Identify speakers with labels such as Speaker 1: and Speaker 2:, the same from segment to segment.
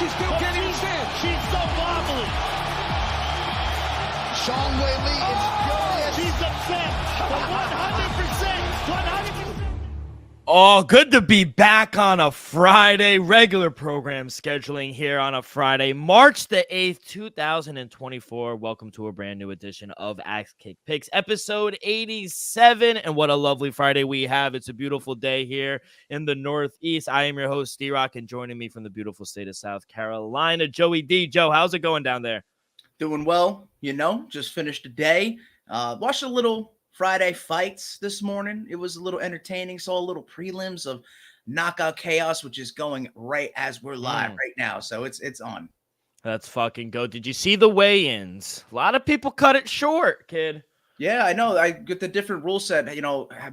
Speaker 1: She still can't even stand.
Speaker 2: She's so wobbly.
Speaker 1: Sean Whaley is furious.
Speaker 2: She's upset. But 100%.
Speaker 3: Oh, good to be back on a Friday. Regular program scheduling here on a Friday, March the 8th, 2024. Welcome to a brand new edition of Axe Kick Picks, episode 87. And what a lovely Friday we have. It's a beautiful day here in the Northeast. I am your host, D-Rock, and joining me from the beautiful state of South Carolina, Joey D. Joe, how's it going down there?
Speaker 4: Doing well, just finished a day. Watched a little Friday fights this morning. It was a little entertaining. Saw a little prelims of Knockout Chaos, which is going right as we're live right now. So it's on.
Speaker 3: Let's fucking go. Did you see the weigh-ins? A lot of people cut it short, kid.
Speaker 4: Yeah, I know. I get the different rule set,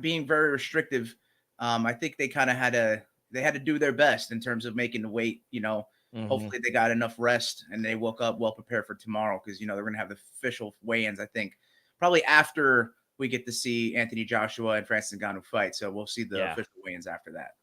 Speaker 4: being very restrictive. I think they kind of had to do their best in terms of making the weight, Hopefully they got enough rest and they woke up well prepared for tomorrow because, they're going to have the official weigh-ins, I think, probably after we get to see Anthony Joshua and Francis Ngannou fight. So we'll see the official weigh-ins after that.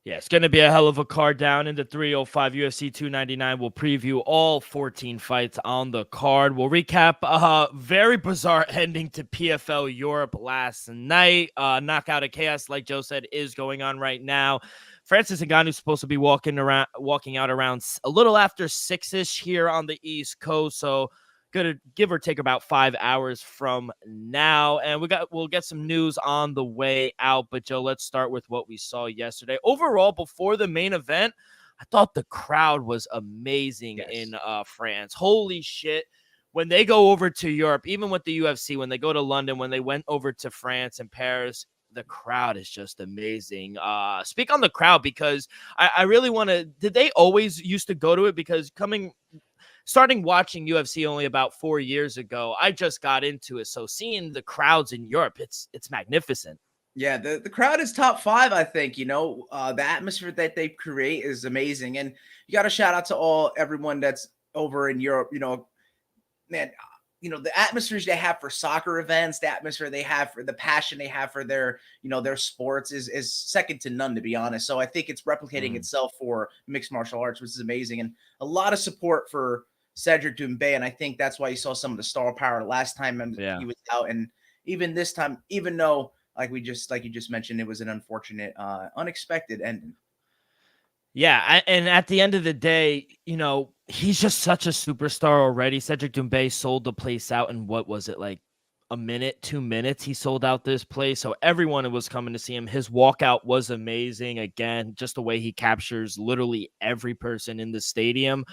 Speaker 3: Yeah, it's going to be a hell of a card down into 305 UFC 299. We'll preview all 14 fights on the card. We'll recap a very bizarre ending to PFL Europe last night. Knockout of Chaos, like Joe said, is going on right now. Francis Ngannou is supposed to be walking out around a little after 6-ish here on the East Coast. So gonna give or take about 5 hours from now, and we'll get some news on the way out. But Joe, let's start with what we saw yesterday. Overall, before the main event, I thought the crowd was amazing in France. Holy shit. When they go over to Europe, even with the UFC, when they go to London, when they went over to France and Paris, the crowd is just amazing. Speak on the crowd, because I really want to. Did they always used to go to it? Because starting watching UFC only about 4 years ago, I just got into it. So seeing the crowds in Europe, it's magnificent.
Speaker 4: Yeah, the crowd is top 5, I think. The atmosphere that they create is amazing. And you got to shout out to everyone that's over in Europe. Man, the atmospheres they have for soccer events, the atmosphere they have for the passion they have for their sports is second to none, to be honest. So I think it's replicating itself for mixed martial arts, which is amazing. And a lot of support for Cedric Doumbé, and I think that's why you saw some of the star power last time he was out, and even this time, even though like you just mentioned, it was an unfortunate, unexpected ending.
Speaker 3: Yeah, and at the end of the day, he's just such a superstar already. Cedric Doumbé sold the place out in, what was it, like a minute, 2 minutes? He sold out this place, so everyone was coming to see him. His walkout was amazing. Again, just the way he captures literally every person in the stadium.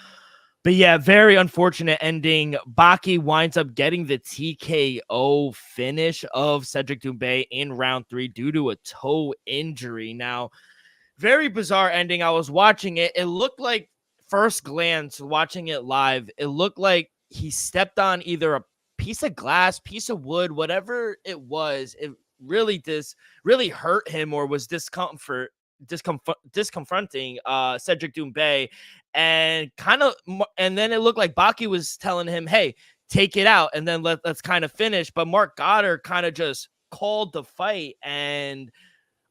Speaker 3: But yeah, very unfortunate ending. Baki winds up getting the TKO finish of Cedric Doumbé in round 3 due to a toe injury. Now, very bizarre ending. I was watching it. It looked like, first glance, watching it live, it looked like he stepped on either a piece of glass, piece of wood, whatever it was. It really hurt him, or was discomforting Cedric Doumbé, and then it looked like Baki was telling him, hey, take it out, and then let's kind of finish. But Mark Goddard kind of just called the fight, and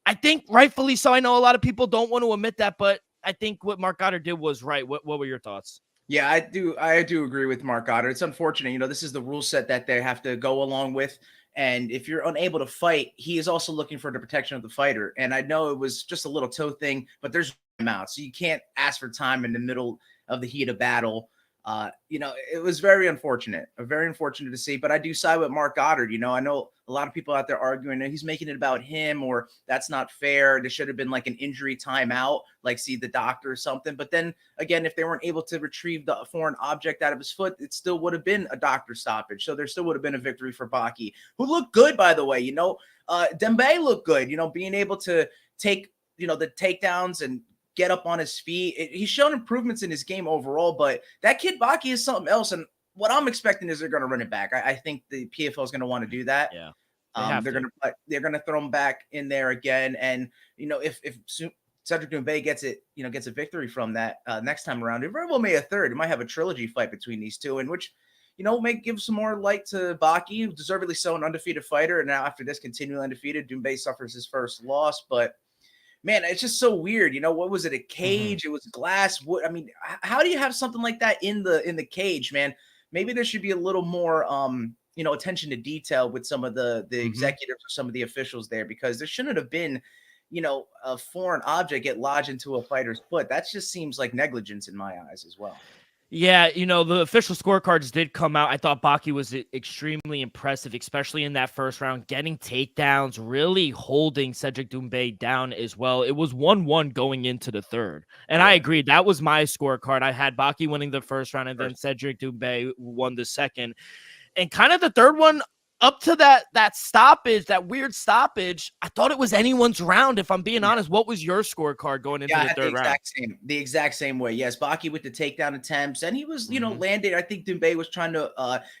Speaker 3: I think rightfully so. I know a lot of people don't want to admit that, but I think what Mark Goddard did was right. What were your thoughts?
Speaker 4: Yeah, I do agree with Mark Goddard. It's unfortunate, this is the rule set that they have to go along with. And if you're unable to fight, he is also looking for the protection of the fighter. And I know it was just a little toe thing, but there's time out. So you can't ask for time in the middle of the heat of battle. It was very unfortunate to see, but I do side with Mark Goddard. I know a lot of people out there arguing that he's making it about him, or that's not fair. There should have been like an injury timeout, like see the doctor or something. But then again, if they weren't able to retrieve the foreign object out of his foot, it still would have been a doctor stoppage. So there still would have been a victory for Baki, who looked good, by the way. Doumbé looked good, being able to take, the takedowns and get up on his feet. He's shown improvements in his game overall, but that kid Baki is something else. And what I'm expecting is they're going to run it back. I think the PFL is going to want to do that.
Speaker 3: Yeah,
Speaker 4: they're going to throw him back in there again. And if Cedric Doumbé gets a victory from that next time around, it very well may a third. It might have a trilogy fight between these two, in which may give some more light to Baki, deservedly so, an undefeated fighter. And now after this, continually undefeated. Doumbé suffers his first loss, but man, it's just so weird. What was it? A cage? It was glass. What? I mean, how do you have something like that in the cage, man? Maybe there should be a little more, attention to detail with some of the executives or some of the officials there, because there shouldn't have been, a foreign object get lodged into a fighter's foot. That just seems like negligence in my eyes as well.
Speaker 3: Yeah, the official scorecards did come out. I thought Baki was extremely impressive, especially in that first round, getting takedowns, really holding Cedric Doumbé down as well. It was 1-1 going into the third. And I agree. That was my scorecard. I had Baki winning the first round, and then Cedric Doumbé won the second. And kind of the third one, up to that stoppage, that weird stoppage, I thought it was anyone's round, if I'm being honest. What was your scorecard going into the third round?
Speaker 4: The exact same way. Yes, Baki with the takedown attempts, and he was, landed. I think Doumbé was trying to,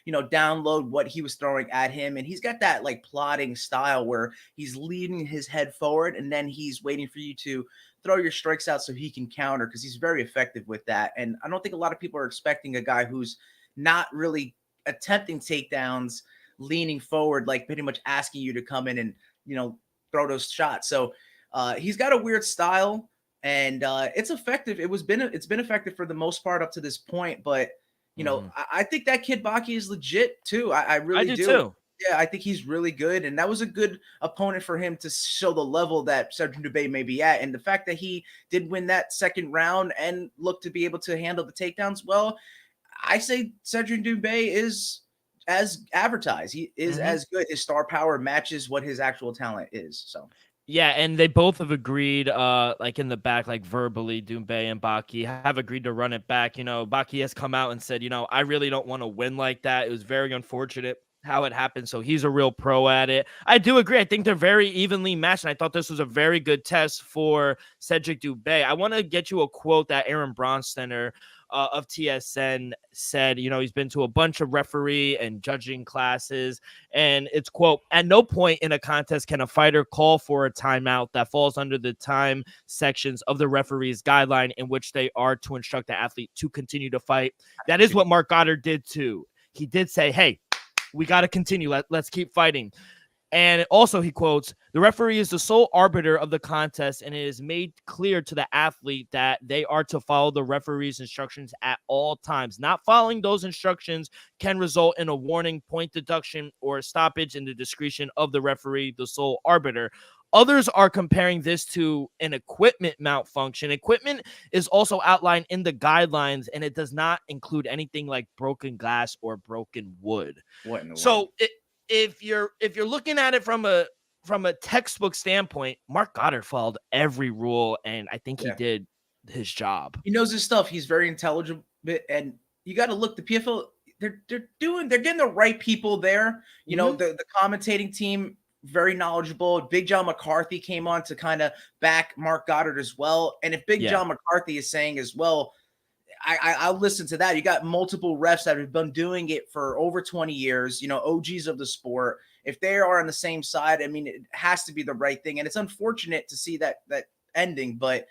Speaker 4: download what he was throwing at him, and he's got that like plotting style where he's leaning his head forward, and then he's waiting for you to throw your strikes out so he can counter, because he's very effective with that. And I don't think a lot of people are expecting a guy who's not really attempting takedowns, leaning forward, like pretty much asking you to come in and, throw those shots. So he's got a weird style, and it's effective. It's been effective for the most part up to this point. But, I think that kid Baki is legit too. I really do.
Speaker 3: Too.
Speaker 4: Yeah, I think he's really good. And that was a good opponent for him to show the level that Cedric Doumbé may be at. And the fact that he did win that second round and looked to be able to handle the takedowns well, I say Cedric Doumbé is as advertised. He is as good. His star power matches what his actual talent is. So
Speaker 3: yeah, and they both have agreed, like in the back, like verbally, Doumbé and Baki have agreed to run it back. Baki has come out and said, I really don't want to win like that. It was very unfortunate how it happened. So he's a real pro at it. I do agree. I think they're very evenly matched. And I thought this was a very good test for Cedric Doumbé. I want to get you a quote that Aaron Bronsteiner of TSN said. He's been to a bunch of referee and judging classes, and it's, quote, "At no point in a contest can a fighter call for a timeout that falls under the time sections of the referee's guideline in which they are to instruct the athlete to continue to fight." That is what Mark Goddard did too. He did say, hey, we got to continue. Let's keep fighting. And also, he quotes, "The referee is the sole arbiter of the contest, and it is made clear to the athlete that they are to follow the referee's instructions at all times. Not following those instructions can result in a warning, point deduction, or a stoppage in the discretion of the referee, the sole arbiter." Others are comparing this to an equipment malfunction. Equipment is also outlined in the guidelines, and it does not include anything like broken glass or broken wood.
Speaker 4: What in the
Speaker 3: world? If you're looking at it from a textbook standpoint, Mark Goddard followed every rule, and I think he did his job.
Speaker 4: He knows his stuff. He's very intelligent, and you got to look. The PFL, they're getting the right people there. The commentating team, very knowledgeable. Big John McCarthy came on to kind of back Mark Goddard as well. And if Big John McCarthy is saying as well, I'll listen to that. You got multiple refs that have been doing it for over 20 years, OGs of the sport. If they are on the same side, I mean, it has to be the right thing. And it's unfortunate to see that ending, but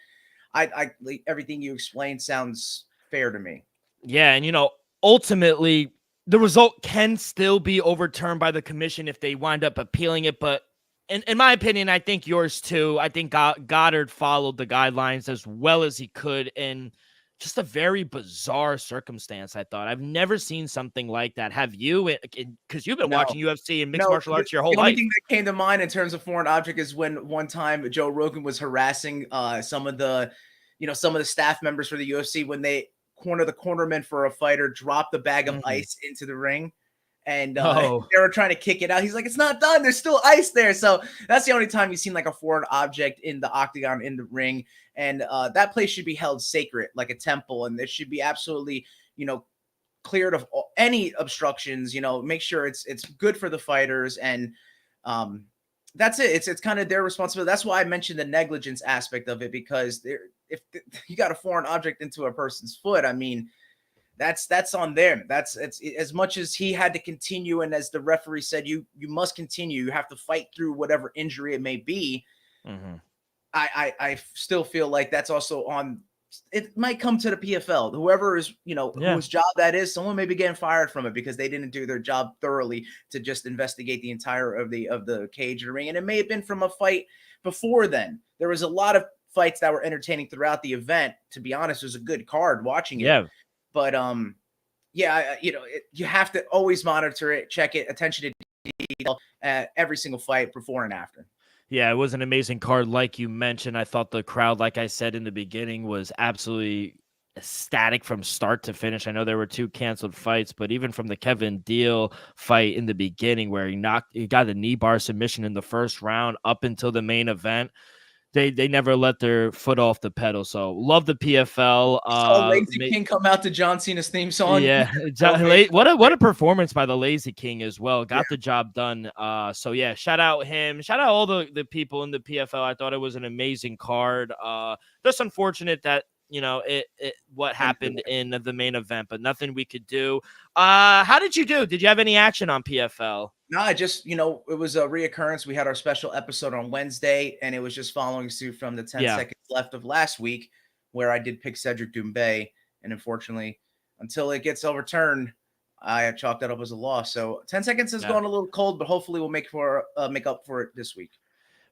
Speaker 4: I everything you explained sounds fair to me.
Speaker 3: Yeah, and ultimately the result can still be overturned by the commission if they wind up appealing it. But in my opinion, I think yours too. I think Goddard followed the guidelines as well as he could, and just a very bizarre circumstance, I thought. I've never seen something like that. Have you? Because you've been watching UFC and mixed martial arts your whole life.
Speaker 4: The only thing that came to mind in terms of foreign object is when one time Joe Rogan was harassing some of the staff members for the UFC when they corner the cornerman for a fighter, drop the bag of ice into the ring. And they were trying to kick it out. He's like, it's not done. There's still ice there. So that's the only time you've seen like a foreign object in the octagon, in the ring. And that place should be held sacred, like a temple. And it should be absolutely, cleared of any obstructions, make sure it's good for the fighters. And that's it. It's kind of their responsibility. That's why I mentioned the negligence aspect of it, because if you got a foreign object into a person's foot, I mean, that's on them. It's as much as he had to continue, and as the referee said, you must continue. You have to fight through whatever injury it may be. I still feel like that's also on it might come to the PFL. Whoever is, whose job that is, someone may be getting fired from it because they didn't do their job thoroughly to just investigate the entire of the cage and ring. And it may have been from a fight before then. There was a lot of fights that were entertaining throughout the event. To be honest, it was a good card watching it.
Speaker 3: Yeah.
Speaker 4: But you have to always monitor it, check it, attention to detail at every single fight before and after.
Speaker 3: Yeah, it was an amazing card. Like you mentioned, I thought the crowd, like I said in the beginning, was absolutely ecstatic from start to finish. I know there were 2 canceled fights, but even from the Kevin Deal fight in the beginning where he got a knee bar submission in the first round up until the main event, they never let their foot off the pedal. So love the PFL.
Speaker 4: Lazy King come out to John Cena's theme song.
Speaker 3: Yeah, what a performance by the Lazy King as well. Got the job done. So yeah, shout out him. Shout out all the people in the PFL. I thought it was an amazing card. Just unfortunate that what happened in the main event, but nothing we could do. How did you do? Did you have any action on PFL?
Speaker 4: No, I just, it was a reoccurrence. We had our special episode on Wednesday, and it was just following suit from the 10 seconds left of last week, where I did pick Cedric Doumbé, and unfortunately, until it gets overturned, I have chalked that up as a loss. So 10 seconds has gone a little cold, but hopefully we'll make up for it this week.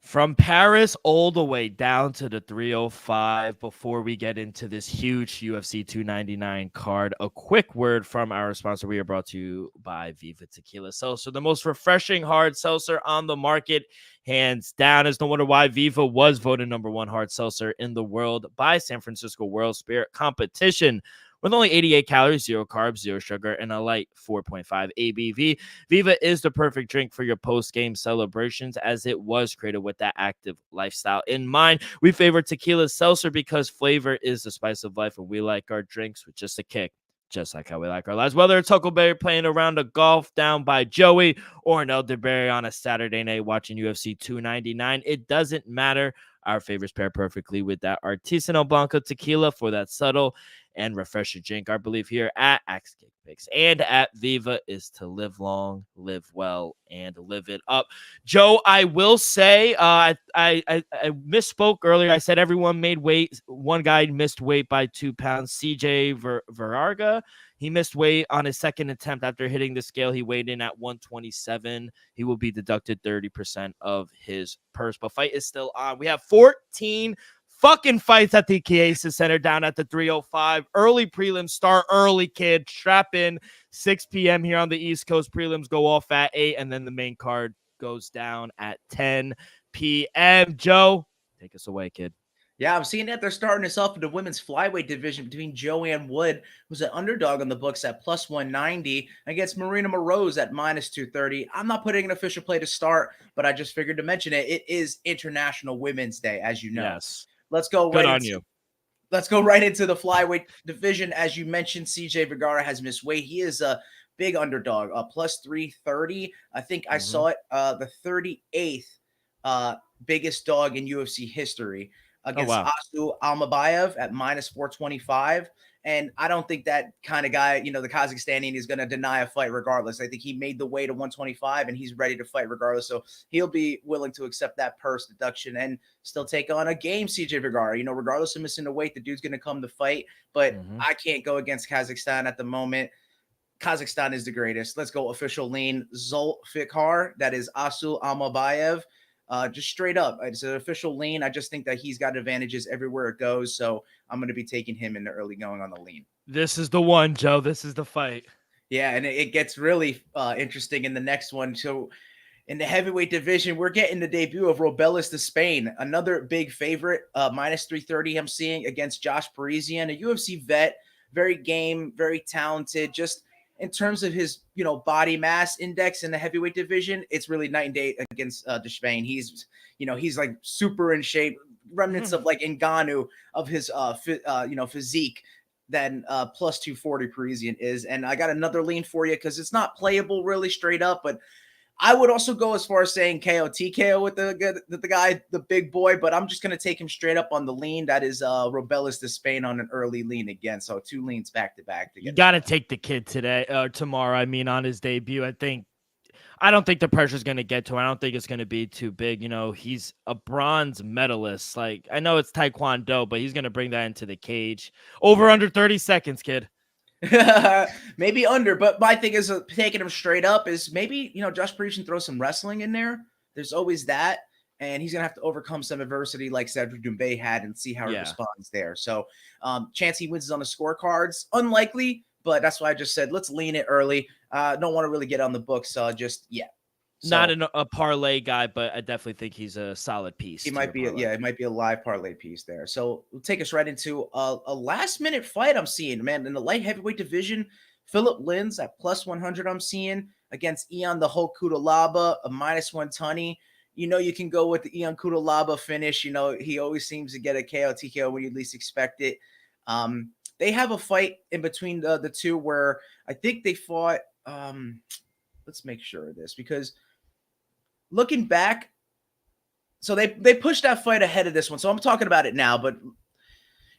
Speaker 3: From Paris all the way down to the 305, before we get into this huge UFC 299 card, a quick word from our sponsor. We are brought to you by Viva Tequila Seltzer, the most refreshing hard seltzer on the market, hands down. It's no wonder why Viva was voted #1 hard seltzer in the world by San Francisco World Spirit Competition. With only 88 calories, 0 carbs, 0 sugar, and a light 4.5 ABV, Viva is the perfect drink for your post-game celebrations, as it was created with that active lifestyle in mind. We favor tequila seltzer because flavor is the spice of life, and we like our drinks with just a kick, just like how we like our lives. Whether it's Huckleberry playing a round of golf down by Joey or an elderberry on a Saturday night watching UFC 299, it doesn't matter. Our favorites pair perfectly with that Artisanal Blanco tequila for that subtle and refreshing drink. Our belief here at Axe Kick Picks and at Viva is to live long, live well, and live it up. Joe, I will say, I misspoke earlier. I said everyone made weight. One guy missed weight by 2 pounds. CJ Verarga. He missed weight on his second attempt after hitting the scale. He weighed in at 127. He will be deducted 30% of his purse. But fight is still on. We have 14 fucking fights at the Chiesa Center down at the 305. Early prelims start early, kid. Strap in. 6 p.m. here on the East Coast. Prelims go off at 8, and then the main card goes down at 10 p.m. Joe, take us away, kid.
Speaker 4: Yeah, I'm seeing that they're starting us off in the women's flyweight division between Joanne Wood, who's an underdog on the books at plus 190, against Marina Moroz at minus 230. I'm not putting an official play to start, but I just figured to mention it. It is International Women's Day, as you know.
Speaker 3: Yes.
Speaker 4: Let's go
Speaker 3: Good on you.
Speaker 4: Let's go right into the flyweight division. As you mentioned, CJ Vergara has missed weight. He is a big underdog, plus 330. I think I saw it, the 38th biggest dog in UFC history, against Asu Almabayev at minus 425. And I don't think that kind of guy, the Kazakhstanian, is going to deny a fight regardless. I think he made the way to 125 and he's ready to fight regardless. So he'll be willing to accept that purse deduction and still take on a game CJ Vergara. Regardless of missing the weight, the dude's going to come to fight. But I can't go against Kazakhstan at the moment. Kazakhstan is the greatest. Let's go official lean. Zulfikar, that is Asu Almabayev. Just straight up. It's an official lean. I just think that he's got advantages everywhere it goes. So I'm going to be taking him in the early going on the lean.
Speaker 3: This is the one, Joe. This is the fight.
Speaker 4: Yeah, and it gets really interesting in the next one. So in the heavyweight division, we're getting the debut of Robelis de Spain, another big favorite, minus 330 I'm seeing against Josh Parisian, a UFC vet, very game, very talented, just in terms of his, body mass index in the heavyweight division, it's really night and day against Despain. He's, he's like super in shape, remnants of like Ngannou of his, physique than plus 240 Parisian is. And I got another lean for you because it's not playable really straight up, but I would also go as far as saying KO TKO with the guy, the big boy, but I'm just going to take him straight up on the lean. That is Robelis de Spain on an early lean again. So 2 leans back to back.
Speaker 3: You got to take the kid tomorrow. On his debut. I don't think the pressure's going to get to him. I don't think it's going to be too big. You know, he's a bronze medalist. Like, I know it's Taekwondo, but he's going to bring that into the cage. Over under 30 seconds, kid.
Speaker 4: Maybe under, but my thing is taking him straight up is maybe, Josh Breach can throw some wrestling in there. There's always that. And he's going to have to overcome some adversity like Cedric Doumbé had and see how he responds there. So chance he wins is on the scorecards. Unlikely, but that's why I just said, let's lean it early. Don't want to really get on the books just yet. So,
Speaker 3: not a parlay guy, but I definitely think he's a solid piece.
Speaker 4: He might be, it might be a live parlay piece there. So we'll take us right into a last minute fight I'm seeing, man, in the light heavyweight division. Philip Lins at plus 100 I'm seeing against Ion the Hulk Kudalaba, a minus 120. You can go with the Ion Kudalaba finish. He always seems to get a KO TKO when you least expect it. They have a fight in between the two where I think they fought. Let's make sure of this because looking back, so they pushed that fight ahead of this one. So I'm talking about it now, but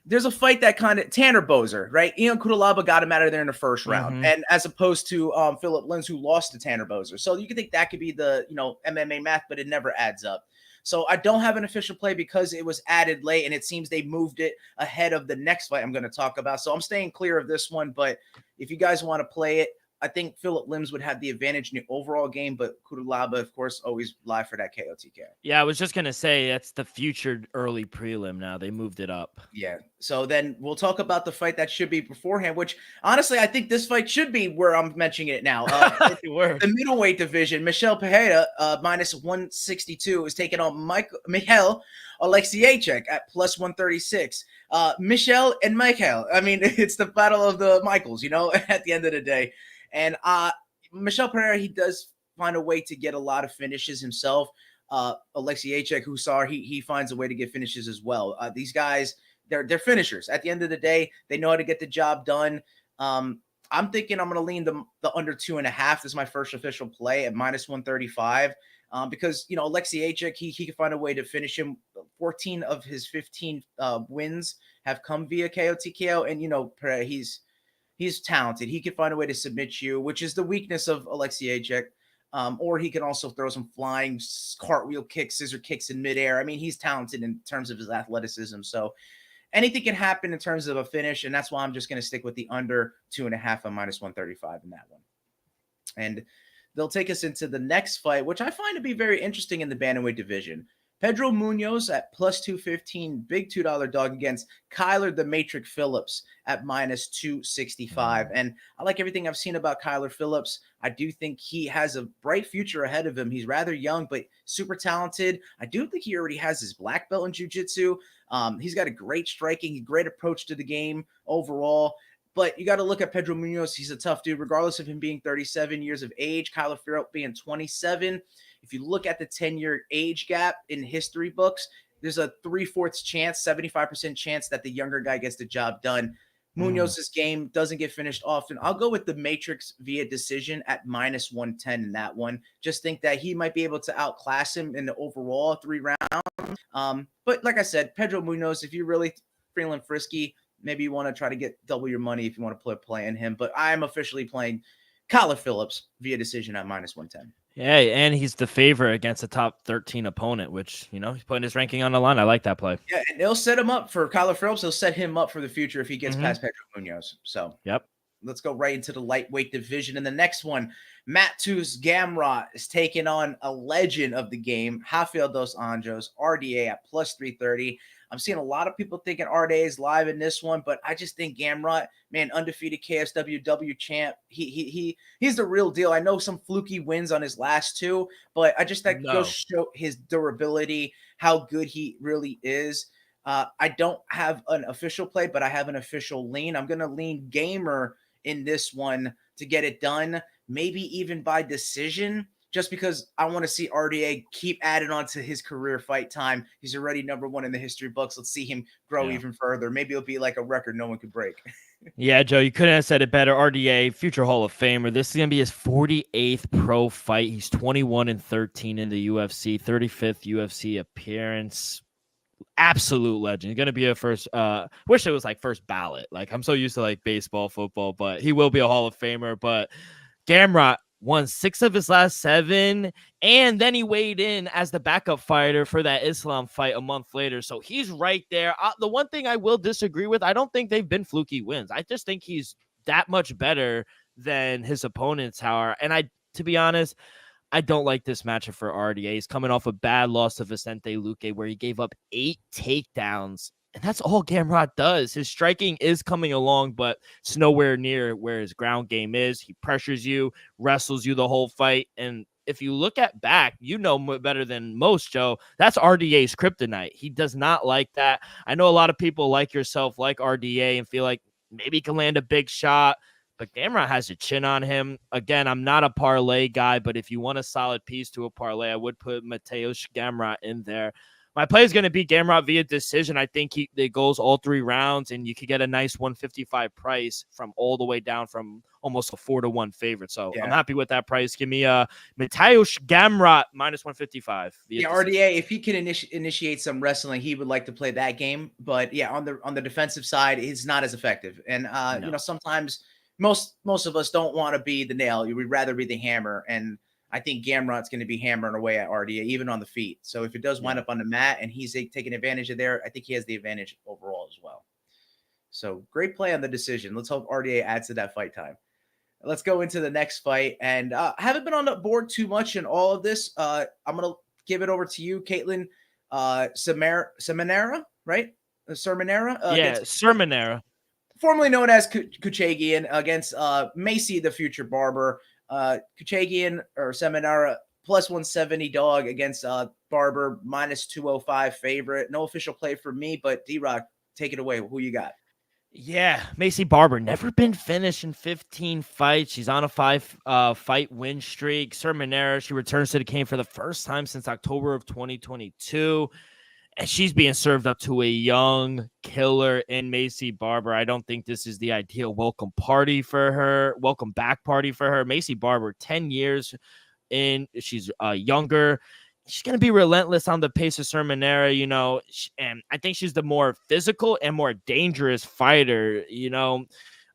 Speaker 4: there's a fight that kind of Tanner Bozer, right? Ion Kudalaba got him out of there in the first round, and as opposed to Philip Lins, who lost to Tanner Bozer. So you can think that could be the MMA math, but it never adds up. So I don't have an official play because it was added late, and it seems they moved it ahead of the next fight I'm going to talk about. So I'm staying clear of this one, but if you guys want to play it, I think Philip Lins would have the advantage in the overall game, but Kudalaba, of course, always live for that KO TKO.
Speaker 3: Yeah, I was just going to say that's the future early prelim now. They moved it up.
Speaker 4: Yeah. So then we'll talk about the fight that should be beforehand, which honestly, I think this fight should be where I'm mentioning it now. The middleweight division, Michel Pereira, minus 162, is taking on Michal Oleksiejczuk at plus 136. Michel and Michael. I mean, it's the battle of the Michaels, at the end of the day. And Michel Pereira, he does find a way to get a lot of finishes himself. Oleksiejczuk, he finds a way to get finishes as well. These guys, they're finishers. At the end of the day, they know how to get the job done. I'm thinking I'm going to lean the under 2.5. This is my first official play at minus 135. Because, Oleksiejczuk, he can find a way to finish him. 14 of his 15 wins have come via KO TKO. And, Pereira, he's talented. He can find a way to submit you, which is the weakness of Oleksiejczuk. Or he can also throw some flying cartwheel kicks, scissor kicks in midair. I mean, he's talented in terms of his athleticism. So anything can happen in terms of a finish, and that's why I'm just going to stick with the under 2.5 on minus 135 in that one. And they'll take us into the next fight, which I find to be very interesting in the bantamweight division. Pedro Munoz at plus 215, big $2 dog against Kyler the Matrix Phillips at minus 265. And I like everything I've seen about Kyler Phillips. I do think he has a bright future ahead of him. He's rather young, but super talented. I do think he already has his black belt in jiu-jitsu. He's got a great striking, great approach to the game overall. But you got to look at Pedro Munoz. He's a tough dude, regardless of him being 37 years of age, Kyler Phillips being 27. If you look at the 10-year age gap in history books, there's a 3/4 chance, 75% chance that the younger guy gets the job done. Munoz's game doesn't get finished often. I'll go with the Matrix via decision at minus 110 in that one. Just think that he might be able to outclass him in the overall 3 rounds. But like I said, Pedro Munoz, if you're really feeling frisky, maybe you want to try to get double your money if you want to put a play in him. But I'm officially playing Kyler Phillips via decision at minus 110.
Speaker 3: Yeah, and he's the favorite against a top 13 opponent, which, he's putting his ranking on the line. I like that play.
Speaker 4: Yeah, and they'll set him up for Kyler Phillips. They'll set him up for the future if he gets past Pedro Munoz. So,
Speaker 3: yep.
Speaker 4: Let's go right into the lightweight division. And the next one, Mateusz Gamrot is taking on a legend of the game, Rafael dos Anjos, RDA at plus 330. I'm seeing a lot of people thinking RDA is live in this one, but I just think Gamrot, man, undefeated KSWW champ. He's the real deal. I know some fluky wins on his last 2, but I just think goes show his durability, how good he really is. I don't have an official play, but I have an official lean. I'm going to lean Gamer in this one to get it done, maybe even by decision, just because I want to see RDA keep adding on to his career fight time. He's already #1 in the history books. Let's see him grow even further. Maybe it'll be like a record no one could break.
Speaker 3: Yeah, Joe, you couldn't have said it better. RDA, future Hall of Famer. This is going to be his 48th pro fight. He's 21-13 in the UFC, 35th UFC appearance. Absolute legend. He's going to be a first, wish it was like first ballot. Like, I'm so used to like baseball, football, but he will be a Hall of Famer. But Gamrot, won 6 of his last 7, and then he weighed in as the backup fighter for that Islam fight a month later. So he's right there. The one thing I will disagree with, I don't think they've been fluky wins. I just think he's that much better than his opponents are. And to be honest, I don't like this matchup for RDA. He's coming off a bad loss to Vicente Luque where he gave up 8 takedowns. And that's all Gamrot does. His striking is coming along, but it's nowhere near where his ground game is. He pressures you, wrestles you the whole fight. And if you look at back, you know better than most, Joe, that's RDA's kryptonite. He does not like that. I know a lot of people like yourself, like RDA, and feel like maybe he can land a big shot. But Gamrot has a chin on him. Again, I'm not a parlay guy, but if you want a solid piece to a parlay, I would put Mateusz Gamrot in there. My play is going to be Gamrot via decision. I think it goes all 3 rounds, and you could get a nice 155 price from all the way down from almost a 4-1 favorite. So I'm happy with that price. Give me Mateusz Gamrot minus 155.
Speaker 4: Yeah, RDA, if he can initiate some wrestling, he would like to play that game. But yeah, on the defensive side, he's not as effective. And
Speaker 3: No.
Speaker 4: you know, sometimes most of us don't want to be the nail. We'd rather be the hammer. And I think Gamrot's going to be hammering away at RDA, even on the feet. So if it does wind up on the mat and he's taking advantage of there, I think he has the advantage overall as well. So great play on the decision. Let's hope RDA adds to that fight time. Let's go into the next fight. And haven't been on the board too much in all of this. I'm going to give it over to you, Caitlin. Seminara, right? Sermonera?
Speaker 3: Sermonera.
Speaker 4: Formerly known as Kuchagian against Macy, the future barber. Kuchagian or Seminara plus 170 dog against Barber minus 205 favorite. No official play for me, but D-Rock, take it away. Who you got?
Speaker 3: Yeah, Macy Barber never been finished in 15 fights. She's on a 5 fight win streak. Sermonera, she returns to the game for the first time since October of 2022. And she's being served up to a young killer in Macy Barber. I don't think this is the ideal welcome back party for her. Macy Barber, 10 years in. She's younger. She's going to be relentless on the pace of Sermonera, you know, and I think she's the more physical and more dangerous fighter. You know,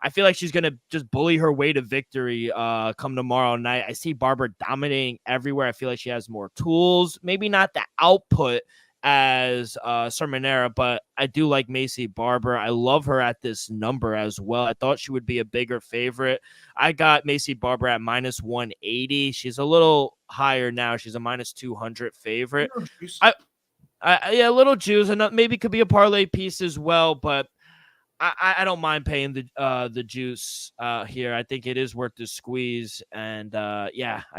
Speaker 3: I feel like she's going to just bully her way to victory come tomorrow night. I see Barber dominating everywhere. I feel like she has more tools, maybe not the output as Sermonera, but I do like Macy Barber. I love her at this number as well. I thought she would be a bigger favorite. I got Macy Barber at minus 180. She's a little higher now. She's a minus 200 favorite. A little juice, and maybe could be a parlay piece as well, but I don't mind paying the juice here. I think it is worth the squeeze, and I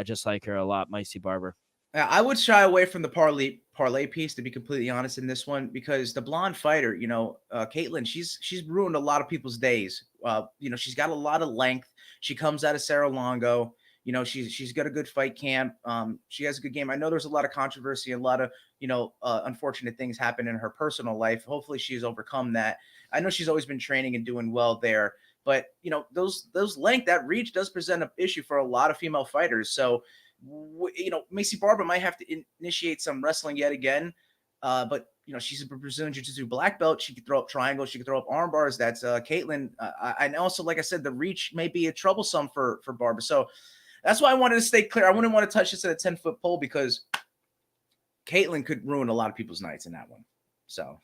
Speaker 3: just like her a lot, Macy Barber.
Speaker 4: I would shy away from the parlay piece, to be completely honest, in this one, because the blonde fighter, you know, Caitlin, she's ruined a lot of people's days. You know, she's got a lot of length. She comes out of Cerro Longo. You know, she's got a good fight camp. She has a good game. I know there's a lot of controversy, a lot of, you know, unfortunate things happen in her personal life. Hopefully she's overcome that. I know she's always been training and doing well there, but you know, those length, that reach does present an issue for a lot of female fighters. So, you know, Macy Barber might have to initiate some wrestling yet again. But, you know, she's a Brazilian Jiu-Jitsu black belt. She can throw up triangles. She can throw up arm bars. That's Caitlin. And also, like I said, the reach may be troublesome for Barber. So that's why I wanted to stay clear. I wouldn't want to touch this at a 10-foot pole because Caitlin could ruin a lot of people's nights in that one. So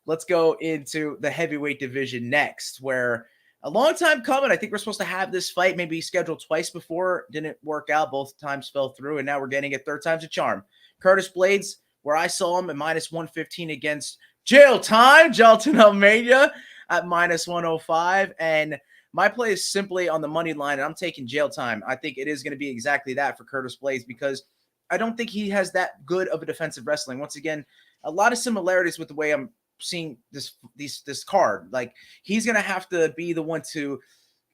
Speaker 4: let's go into the heavyweight division next, where a long time coming. I think we're supposed to have this fight maybe scheduled twice before. Didn't work out. Both times fell through. And now we're getting it third time's a charm. Curtis Blades, where I saw him at minus 115 against Jail Time, Jailton Almeida at minus 105. And my play is simply on the money line, and I'm taking Jail Time. I think it is going to be exactly that for Curtis Blades because I don't think he has that good of a defensive wrestling. Once again, a lot of similarities with the way I'm seeing this card. Like, he's gonna have to be the one to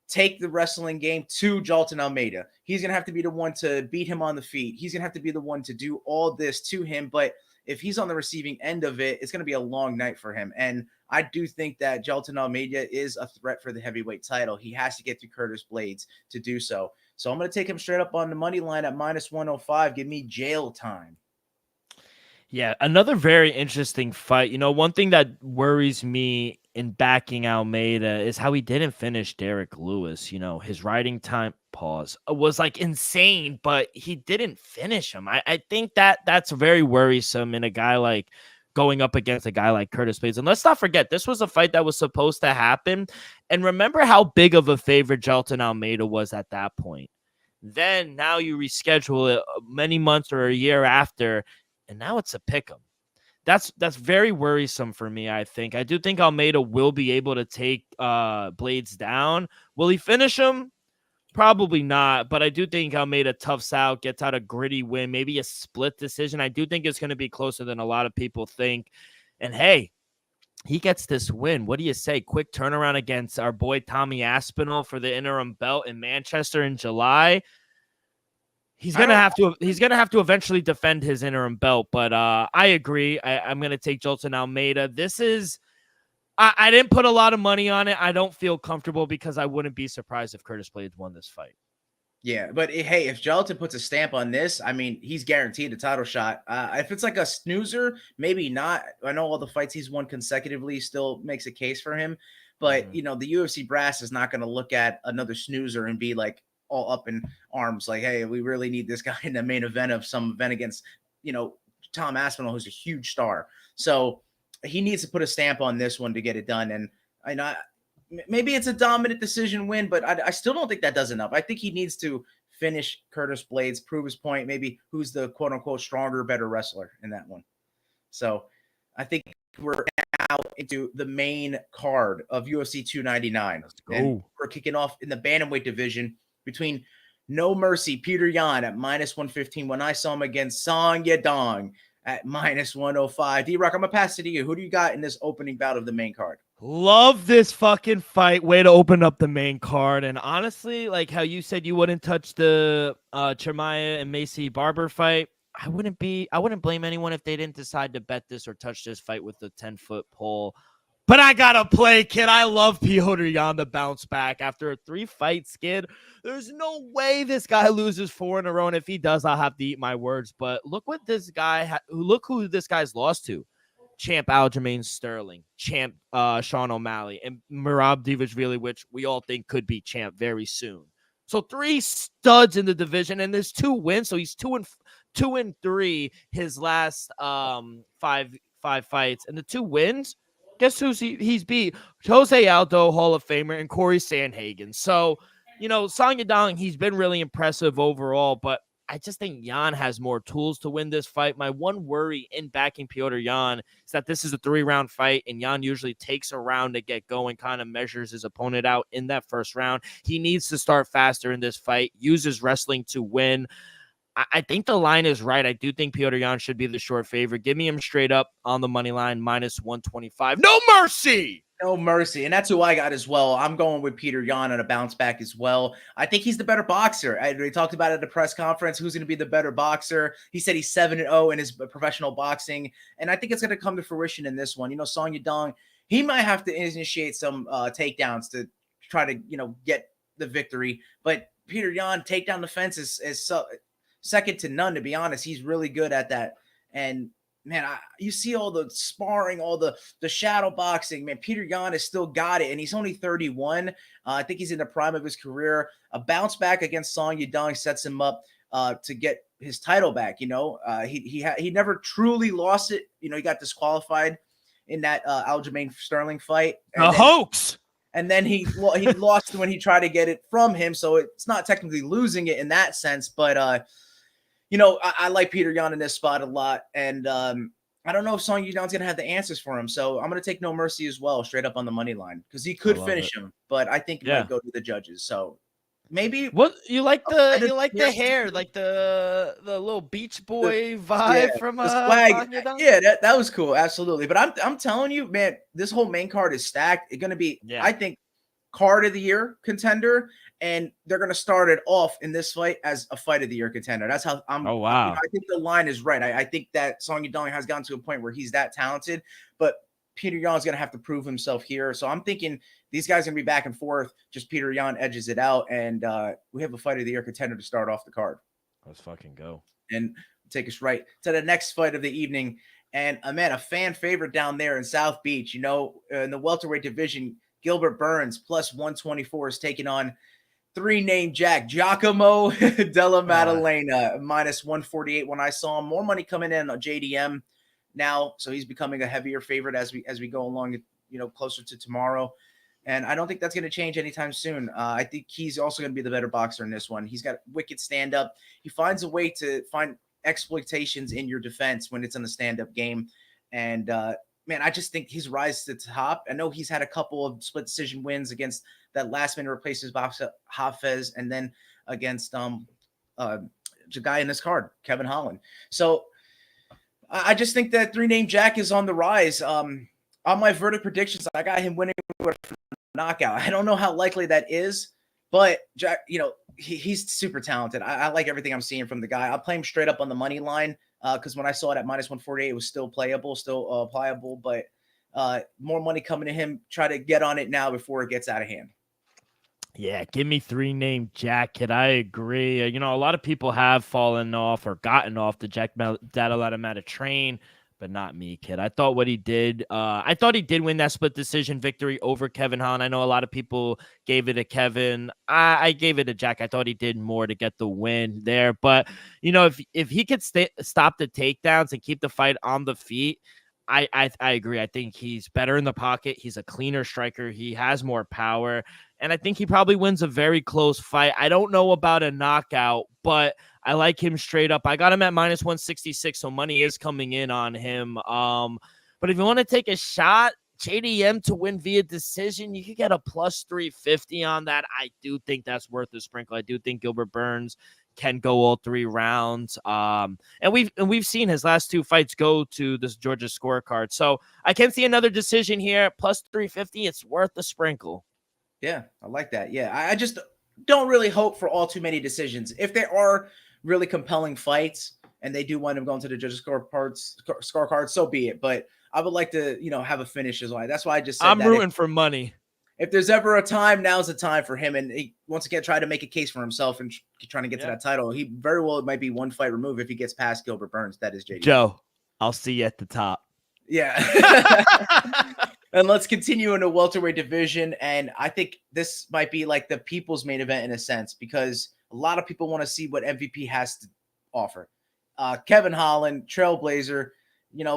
Speaker 4: take the wrestling game to Jailton Almeida. He's gonna have to be the one to beat him on the feet. He's gonna have to be the one to do all this to him. But if he's on the receiving end of it, it's gonna be a long night for him. And I do think that Jailton Almeida is a threat for the heavyweight title. He has to get through Curtis Blades to do so. So I'm gonna take him straight up on the money line at minus 105. Give me Jail Time.
Speaker 3: Yeah, another very interesting fight. One thing that worries me in backing Almeida is how he didn't finish Derek Lewis. His riding time was like insane, but he didn't finish him. I think that's very worrisome in a guy like going up against a guy like Curtis Blades. And let's not forget, this was a fight that was supposed to happen. And remember how big of a favorite Jelton Almeida was at that point. Then now you reschedule it many months or a year after, and now it's a pick 'em. That's very worrisome for me, I think. I do think Almeida will be able to take Blades down. Will he finish him? Probably not, but I do think Almeida toughs out, gets out a gritty win, maybe a split decision. I do think it's going to be closer than a lot of people think. And hey, he gets this win. What do you say? Quick turnaround against our boy Tommy Aspinall for the interim belt in Manchester in July. He's gonna have to eventually defend his interim belt, but I agree. I'm gonna take Jolton Almeida. I didn't put a lot of money on it. I don't feel comfortable because I wouldn't be surprised if Curtis Blades won this fight.
Speaker 4: Yeah, but hey, if Gelatin puts a stamp on this, I mean, he's guaranteed a title shot. If it's like a snoozer, maybe not. I know all the fights he's won consecutively still makes a case for him, but the UFC brass is not going to look at another snoozer and be like all up in arms, like, hey, we really need this guy in the main event of some event against, Tom Aspinall, who's a huge star. So he needs to put a stamp on this one to get it done. And I know. Maybe it's a dominant decision win, but I still don't think that does enough. I think he needs to finish Curtis Blades, prove his point, maybe who's the quote unquote stronger, better wrestler in that one. So I think we're out into the main card of UFC 299.
Speaker 3: Let's go.
Speaker 4: And we're kicking off in the bantamweight division between No Mercy, Peter Yan at -115 when I saw him against Song Yadong at -105. D-Rock, I'm going to pass it to you. Who do you got in this opening bout of the main card?
Speaker 3: Love this fucking fight. Way to open up the main card. And honestly, like how you said you wouldn't touch the Chermaya and Macy Barber fight, I wouldn't blame anyone if they didn't decide to bet this or touch this fight with the 10-foot pole. But I gotta play, kid. I love Piotr Yan to bounce back after a 3-fight skid. There's no way this guy loses 4 in a row. And if he does, I'll have to eat my words. But look who this guy's lost to. Champ Aljamain Sterling, champ Sean O'Malley, and Merab Dvalishvili, which we all think could be champ very soon. So 3 studs in the division, and there's 2 wins. So he's 2-3 his last 5 fights, and the 2 wins. Guess he's beat? Jose Aldo, Hall of Famer, and Corey Sandhagen. So Song Yadong, he's been really impressive overall, but I just think Yan has more tools to win this fight. My one worry in backing Piotr Yan is that this is a 3-round fight, and Yan usually takes a round to get going, kind of measures his opponent out in that first round. He needs to start faster in this fight, uses wrestling to win. I think the line is right. I do think Piotr Yan should be the short favorite. Give me him straight up on the money line, -125. No mercy!
Speaker 4: No mercy. And that's who I got as well. I'm going with Peter Yan on a bounce back as well. I think he's the better boxer. We talked about it at the press conference. Who's going to be the better boxer? He said he's 7-0 in his professional boxing. And I think it's going to come to fruition in this one. Song Yadong, he might have to initiate some takedowns to try to, get the victory. But Peter Yan, takedown defense is second to none, to be honest. He's really good at that. And man, you see all the sparring, all the shadow boxing. Man, Peter Yan has still got it, and he's only 31. I think he's in the prime of his career. A bounce back against Song Yadong sets him up to get his title back. He never truly lost it. He got disqualified in that Aljamain Sterling fight.
Speaker 3: Hoax.
Speaker 4: And then he lost when he tried to get it from him. So it's not technically losing it in that sense, but I like Peter Yan in this spot a lot, and I don't know if Song Yadong's going to have the answers for him, so I'm going to take No Mercy as well, straight up on the money line, because he could finish him, but I think he might go to the judges. So maybe
Speaker 3: what you like the hair, like the little Beach Boy vibe from
Speaker 4: swag. Yeah, that was cool, absolutely. But I'm telling you, man, this whole main card is stacked. It's going to be, I think, card of the year contender. And they're going to start it off in this fight as a fight of the year contender. That's how I'm.
Speaker 3: Oh, wow.
Speaker 4: I think the line is right. I think that Song Yadong has gotten to a point where he's that talented, but Peter Yan is going to have to prove himself here. So I'm thinking these guys are going to be back and forth. Just Peter Yan edges it out. And we have a fight of the year contender to start off the card.
Speaker 3: Let's fucking go.
Speaker 4: And take us right to the next fight of the evening. And man, a fan favorite down there in South Beach, in the welterweight division, Gilbert Burns plus 124 is taking on three-name Jack Giacomo Della Maddalena minus 148. When I saw him, more money coming in on JDM now, so he's becoming a heavier favorite as we go along, closer to tomorrow. And I don't think that's going to change anytime soon. I think he's also going to be the better boxer in this one. He's got wicked stand-up. He finds a way to find exploitations in your defense when it's in a stand-up game. And man, I just think his rise to the top. I know he's had a couple of split decision wins against that last-minute replaces boxer Hafez, and then against the guy in this card, Kevin Holland. So I just think that three-name Jack is on the rise. On my verdict predictions, I got him winning with a knockout. I don't know how likely that is, but Jack, he's super talented. I like everything I'm seeing from the guy. I'll play him straight up on the money line because when I saw it at minus 148, it was still playable, still pliable, but more money coming to him. Try to get on it now before it gets out of hand.
Speaker 3: Yeah, give me three-name Jack, kid. I agree. A lot of people have fallen off or gotten off the Jack Maddalena train, but not me, kid. I thought what he did, I thought he did win that split decision victory over Kevin Holland. I know a lot of people gave it to Kevin. I gave it to Jack. I thought he did more to get the win there. But, if he could stop the takedowns and keep the fight on the feet, I agree. I think he's better in the pocket. He's a cleaner striker. He has more power. And I think he probably wins a very close fight. I don't know about a knockout, but I like him straight up. I got him at minus 166, so money is coming in on him. But if you want to take a shot, JDM to win via decision, you could get a plus 350 on that. I do think that's worth a sprinkle. I do think Gilbert Burns can go all 3 rounds. And we've seen his last 2 fights go to this Georgia scorecard. So I can see another decision here. Plus 350, it's worth the sprinkle.
Speaker 4: Yeah, I like that. Yeah, I just don't really hope for all too many decisions. If there are really compelling fights and they do wind up going to the judges' scorecard, so be it. But I would like to, have a finish as well. That's why I just said
Speaker 3: I'm rooting for money.
Speaker 4: If there's ever a time, now's the time for him. And he, once again, try to make a case for himself and trying to get to that title. He very well might be 1 fight removed if he gets past Gilbert Burns. That is JD.
Speaker 3: Joe, I'll see you at the top.
Speaker 4: Yeah. And let's continue in the welterweight division. And I think this might be like the people's main event in a sense, because a lot of people want to see what MVP has to offer. Kevin Holland, Trailblazer,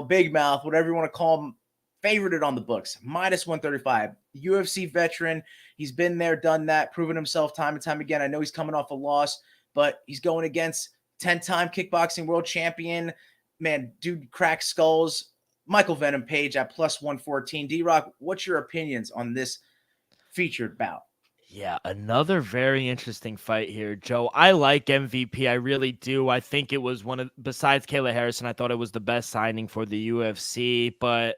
Speaker 4: big mouth, whatever you want to call him, favorited on the books, minus 135. UFC veteran. He's been there, done that, proven himself time and time again. I know he's coming off a loss, but he's going against 10-time kickboxing world champion. Man, dude cracks skulls. Michael Venom Page at plus 114. D-Rock, what's your opinions on this featured bout?
Speaker 3: Yeah, another very interesting fight here, Joe. I like MVP. I really do. I think it was besides Kayla Harrison, I thought it was the best signing for the UFC, but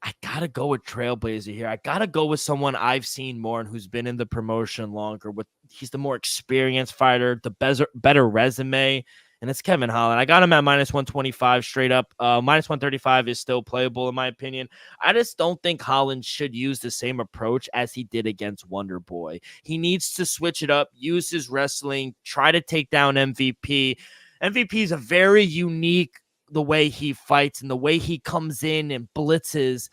Speaker 3: I got to go with Trailblazer here. I got to go with someone I've seen more and who's been in the promotion longer. He's the more experienced fighter, the better resume. And it's Kevin Holland. I got him at minus 125 straight up. Minus 135 is still playable in my opinion. I just don't think Holland should use the same approach as he did against Wonder Boy. He needs to switch it up, use his wrestling, try to take down MVP. MVP is a very unique the way he fights and the way he comes in and blitzes.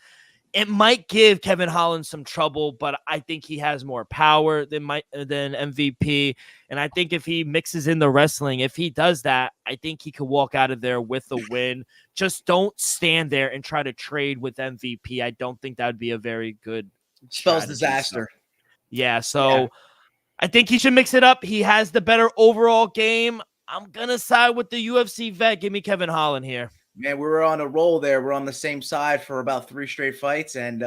Speaker 3: It might give Kevin Holland some trouble, but I think he has more power than MVP. And I think if he mixes in the wrestling, if he does that, I think he could walk out of there with a win. Just don't stand there and try to trade with MVP. I don't think that would be a very good
Speaker 4: spells disaster.
Speaker 3: So I think he should mix it up. He has the better overall game. I'm going to side with the UFC vet. Give me Kevin Holland here.
Speaker 4: Man, we were on a roll there. We're on the same side for about 3 straight fights. And,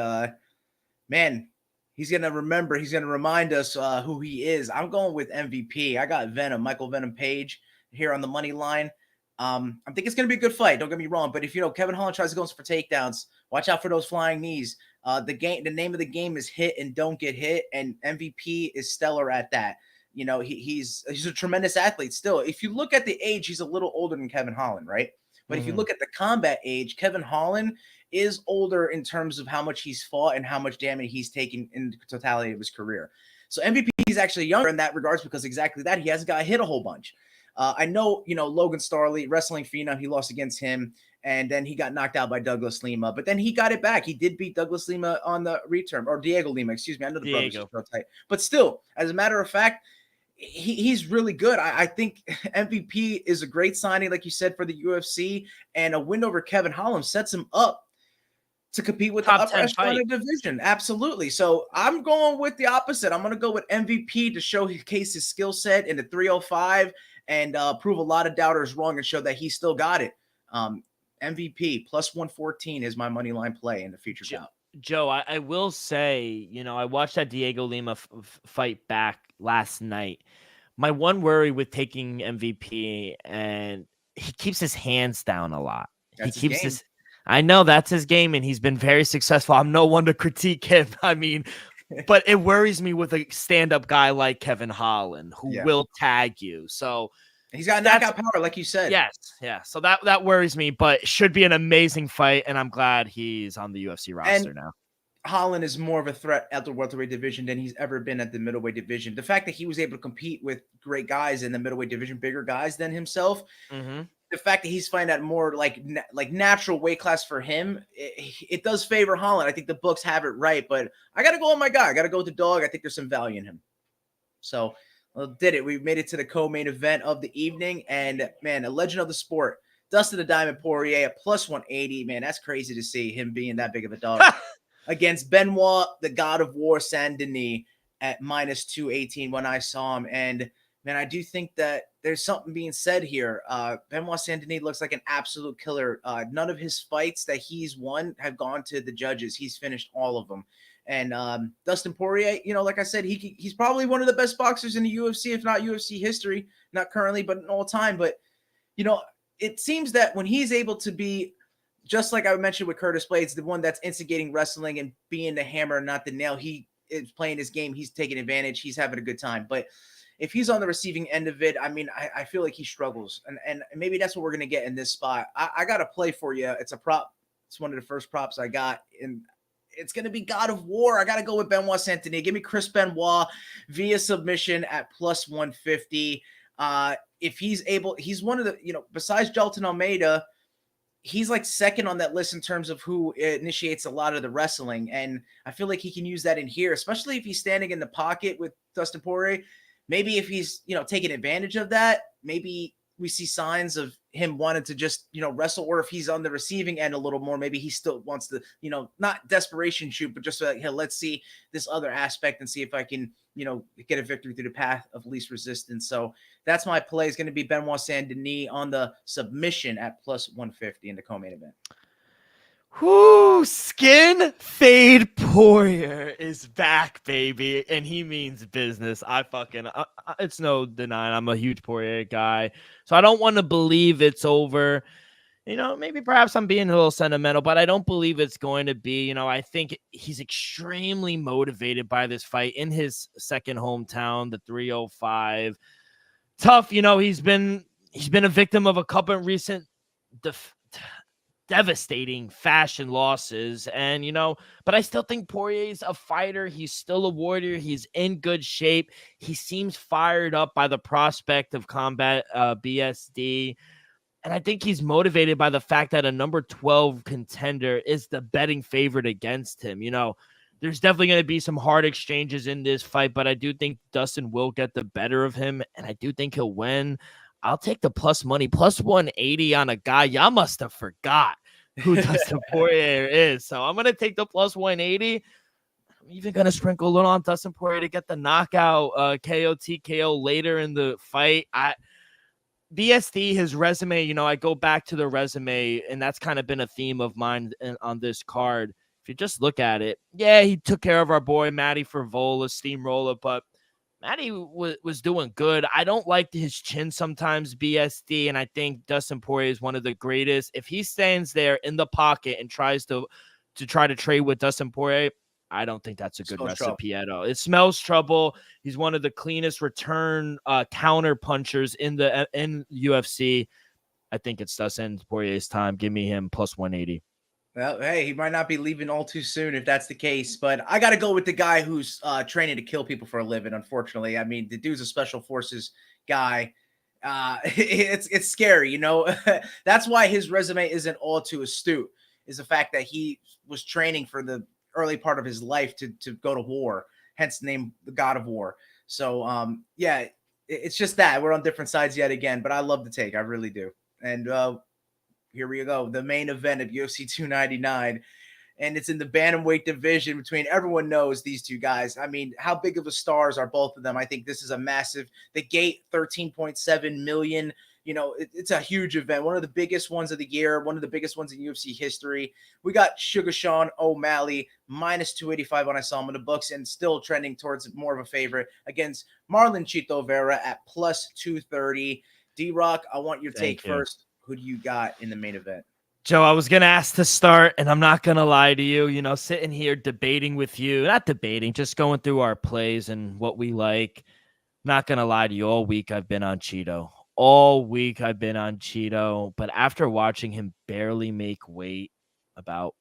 Speaker 4: man, he's going to remember. He's going to remind us who he is. I'm going with MVP. I got Venom, Michael Venom Page here on the money line. I think it's going to be a good fight. Don't get me wrong. But if, Kevin Holland tries to go for takedowns, watch out for those flying knees. The name of the game is hit and don't get hit. And MVP is stellar at that. He's a tremendous athlete still. If you look at the age, he's a little older than Kevin Holland, right? But if you look at the combat age, Kevin Holland is older in terms of how much he's fought and how much damage he's taken in the totality of his career. So MVP is actually younger in that regards because exactly that. He hasn't got hit a whole bunch. I know, Logan Starley, wrestling phenom, he lost against him, and then he got knocked out by Douglas Lima, but then he got it back. He did beat Douglas Lima on the return, or Diego Lima, excuse me. I know the brothers are so tight, but still, as a matter of fact, he's really good. I think MVP is a great signing, like you said, for the UFC, and a win over Kevin Holland sets him up to compete with
Speaker 3: Top
Speaker 4: the upper
Speaker 3: 10
Speaker 4: echelon
Speaker 3: fight.
Speaker 4: of the division. Absolutely. So I'm going with the opposite. I'm going to go with MVP to showcase his skill set in the 305 and prove a lot of doubters wrong and show that he still got it. MVP plus 114 is my money line play in the feature bout.
Speaker 3: Joe, I will say, I watched that Diego Lima fight back last night. My one worry with taking MVP, and he keeps his hands down a lot.
Speaker 4: That's
Speaker 3: he keeps
Speaker 4: his game.
Speaker 3: I know that's his game, and he's been very successful. I'm no one to critique him. I mean, but it worries me with a stand-up guy like Kevin Holland, who will tag you. So
Speaker 4: he's got knockout power, like you said.
Speaker 3: Yes, yeah. So that worries me, but should be an amazing fight, and I'm glad he's on the UFC roster now.
Speaker 4: Holland is more of a threat at the welterweight division than he's ever been at the middleweight division. The fact that he was able to compete with great guys in the middleweight division, bigger guys than himself, the fact that he's finding that more like natural weight class for him, it does favor Holland. I think the books have it right, but I got to go with my guy. I got to go with the dog. I think there's some value in him. So did it. We made it to the co-main event of the evening, and man, a legend of the sport, Dustin the Diamond Poirier at plus 180. Man, that's crazy to see him being that big of a dog. Against Benoit, the God of War, Saint Denis at minus 218 when I saw him. And man, I do think that there's something being said here. Benoit Saint Denis looks like an absolute killer. None of his fights that he's won have gone to the judges. He's finished all of them. And Dustin Poirier, like I said, he's probably one of the best boxers in the UFC, if not UFC history, not currently, but in all time. But, it seems that when he's able to be, just like I mentioned with Curtis Blades, the one that's instigating wrestling and being the hammer, not the nail, he is playing his game. He's taking advantage. He's having a good time. But if he's on the receiving end of it, I mean, I feel like he struggles. And maybe that's what we're going to get in this spot. I got a play for you. It's a prop. It's one of the first props I got. And it's going to be God of War. I got to go with Benoit Saint Denis. Give me Chris Benoit via submission at plus 150. If he's able, he's one of the, besides Jalton Almeida, he's like second on that list in terms of who initiates a lot of the wrestling. And I feel like he can use that in here, especially if he's standing in the pocket with Dustin Poirier. Maybe if he's, taking advantage of that, maybe we see signs of him wanting to just, wrestle, or if he's on the receiving end a little more, maybe he still wants to, not desperation shoot, but just like, hey, let's see this other aspect and see if I can, get a victory through the path of least resistance. So that's my play, is going to be Benoit Saint Denis on the submission at plus 150 in the co-main event.
Speaker 3: Whoo, Skin Fade Poirier is back, baby, and he means business. It's no denying I'm a huge Poirier guy, so I don't want to believe it's over. Maybe perhaps I'm being a little sentimental, but I don't believe it's going to be. I think he's extremely motivated by this fight in his second hometown, the 305. Tough, he's been a victim of a couple of recent devastating fashion losses, and but I still think Poirier's a fighter. He's still a warrior. He's in good shape. He seems fired up by the prospect of combat BSD, and I think he's motivated by the fact that a number 12 contender is the betting favorite against him. There's definitely going to be some hard exchanges in this fight, but I do think Dustin will get the better of him, and I do think he'll win. I'll take the plus money, plus 180 on a guy. Y'all must have forgot who Dustin Poirier is. So I'm going to take the plus 180. I'm even going to sprinkle a little on Dustin Poirier to get the knockout KO TKO later in the fight. BSD, his resume, I go back to the resume, and that's kind of been a theme of mine on this card. If you just look at it, yeah, he took care of our boy Matty Frivola, steamroller, but Matty was doing good. I don't like his chin sometimes, BSD, and I think Dustin Poirier is one of the greatest. If he stands there in the pocket and tries to trade with Dustin Poirier, I don't think that's a good recipe at all. It smells trouble. He's one of the cleanest return counter punchers in UFC. I think it's Dustin Poirier's time. Give me him plus 180.
Speaker 4: Well, hey, he might not be leaving all too soon if that's the case, but I got to go with the guy who's training to kill people for a living, unfortunately. I mean, the dude's a special forces guy. It's scary, you know. That's why his resume isn't all too astute, is the fact that he was training for the early part of his life to go to war, hence the name the God of War. So yeah, it's just that we're on different sides yet again, but I love the take, I really do. And here we go, the main event of UFC 299. And it's in the bantamweight division between, everyone knows these two guys. I mean, how big of a stars are both of them? I think this is a massive, the gate 13.7 million. You know, it's a huge event, one of the biggest ones of the year, one of the biggest ones in UFC history. We got Sugar Sean O'Malley minus 285 when I saw him in the books, and still trending towards more of a favorite against Marlon Chito Vera at plus 230. D-Rock, I want your take first. Who do you got in the main event?
Speaker 3: Joe, I was going to ask to start, and I'm not going to lie to you, you know, sitting here debating with you, not debating, just going through our plays and what we like. Not going to lie to you, all week I've been on Cheeto. All week I've been on Cheeto, but after watching him barely make weight about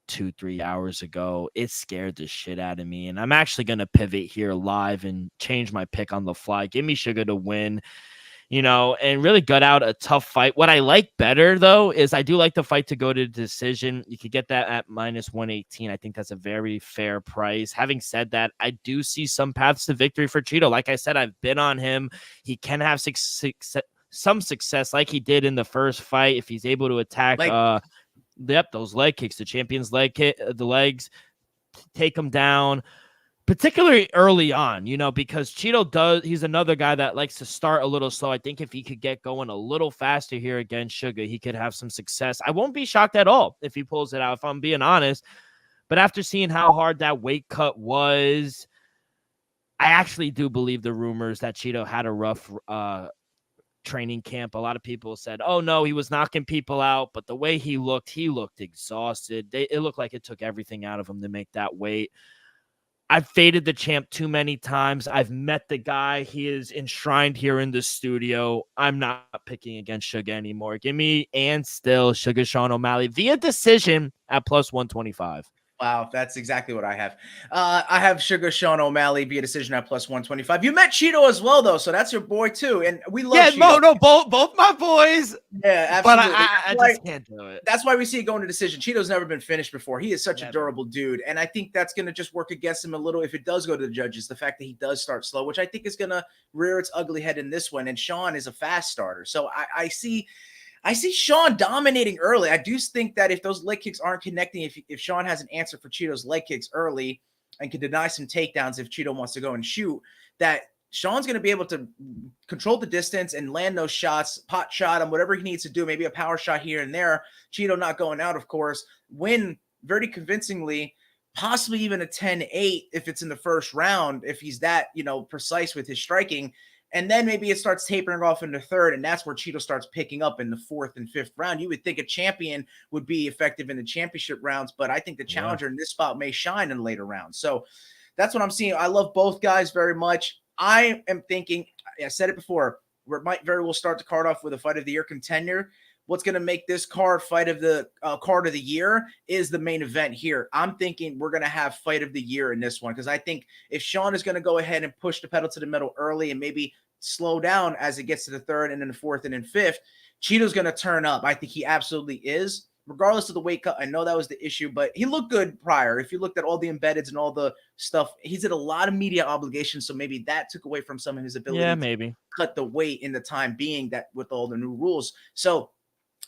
Speaker 3: 2-3 hours ago, it scared the shit out of me, and I'm actually going to pivot here live and change my pick on the fly. Give me Sugar to win. You know, and really gut out a tough fight. What I like better, though, is I do like the fight to go to decision. You could get that at minus 118. I think that's a very fair price. Having said that, I do see some paths to victory for Cheeto. Like I said, I've been on him. He can have some success like he did in the first fight if he's able to attack those leg kicks, the champion's leg kick, the legs, take him down. Particularly early on, you know, because Cheeto he's another guy that likes to start a little slow. I think if he could get going a little faster here against Sugar, he could have some success. I won't be shocked at all if he pulls it out, if I'm being honest. But after seeing how hard that weight cut was, I actually do believe the rumors that Cheeto had a rough training camp. A lot of people said, oh, no, he was knocking people out. But the way he looked exhausted. It looked like it took everything out of him to make that weight. I've faded the champ too many times. I've met the guy. He is enshrined here in the studio. I'm not picking against Sugar anymore. Give me and still Sugar Sean O'Malley via decision at plus 125.
Speaker 4: Wow, that's exactly what I have. I have Sugar Sean O'Malley via decision at plus 125. You met Cheeto as well, though, so that's your boy too, and we love.
Speaker 3: Yeah, no, both my boys.
Speaker 4: Yeah, absolutely.
Speaker 3: But I just can't do it.
Speaker 4: That's why we see it going to decision. Cheeto's never been finished before. He is such a durable dude, and I think that's going to just work against him a little if it does go to the judges. The fact that he does start slow, which I think is going to rear its ugly head in this one. And Sean is a fast starter, so I see Sean dominating early. I do think that if those leg kicks aren't connecting, if Sean has an answer for Cheeto's leg kicks early and can deny some takedowns if Cheeto wants to go and shoot, that Sean's going to be able to control the distance and land those shots, pot shot him, whatever he needs to do, maybe a power shot here and there. Cheeto not going out, of course. Win very convincingly, possibly even a 10-8 if it's in the first round, if he's that, precise with his striking. And then maybe it starts tapering off in the third, and that's where Cheeto starts picking up in the fourth and fifth round. You would think a champion would be effective in the championship rounds, but I think the challenger in this spot may shine in later rounds. So that's what I'm seeing. I love both guys very much. I am thinking, I said it before, we might very well start the card off with a fight of the year contender. What's going to make this card fight of the card of the year is the main event here. I'm thinking we're going to have fight of the year in this one, because I think if Sean is going to go ahead and push the pedal to the metal early and maybe slow down as it gets to the third and then the fourth and then fifth, Cheeto's going to turn up. I think he absolutely is, regardless of the weight cut. I know that was the issue, but he looked good prior. If you looked at all the embeddeds and all the stuff, he's had a lot of media obligations, so maybe that took away from some of his ability to cut the weight in the time being that with all the new rules. So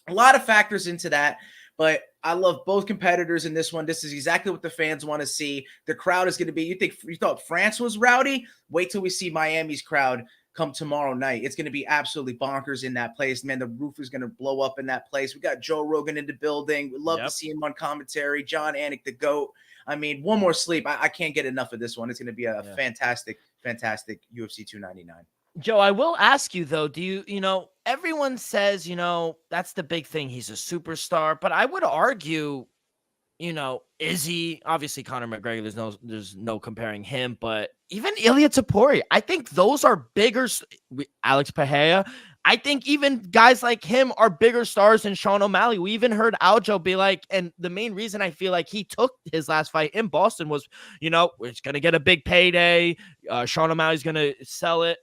Speaker 4: a lot of factors into that, but I love both competitors in this one. This is exactly what the fans want to see. The crowd is going to be, you thought France was rowdy? Wait till we see Miami's crowd come tomorrow night. It's going to be absolutely bonkers in that place. Man, the roof is going to blow up in that place. We got Joe Rogan in the building. We'd love to see him on commentary. John Anik, the GOAT. I mean, one more sleep. I can't get enough of this one. It's going to be a fantastic, fantastic UFC 299.
Speaker 3: Joe, I will ask you, though, everyone says, that's the big thing. He's a superstar, but I would argue, is he? Obviously, Conor McGregor, there's no comparing him, but even Ilia Topuria, I think those are bigger. Alex Pereira, I think even guys like him are bigger stars than Sean O'Malley. We even heard Aljo be like, and the main reason I feel like he took his last fight in Boston was, we're going to get a big payday. Sean O'Malley's going to sell it.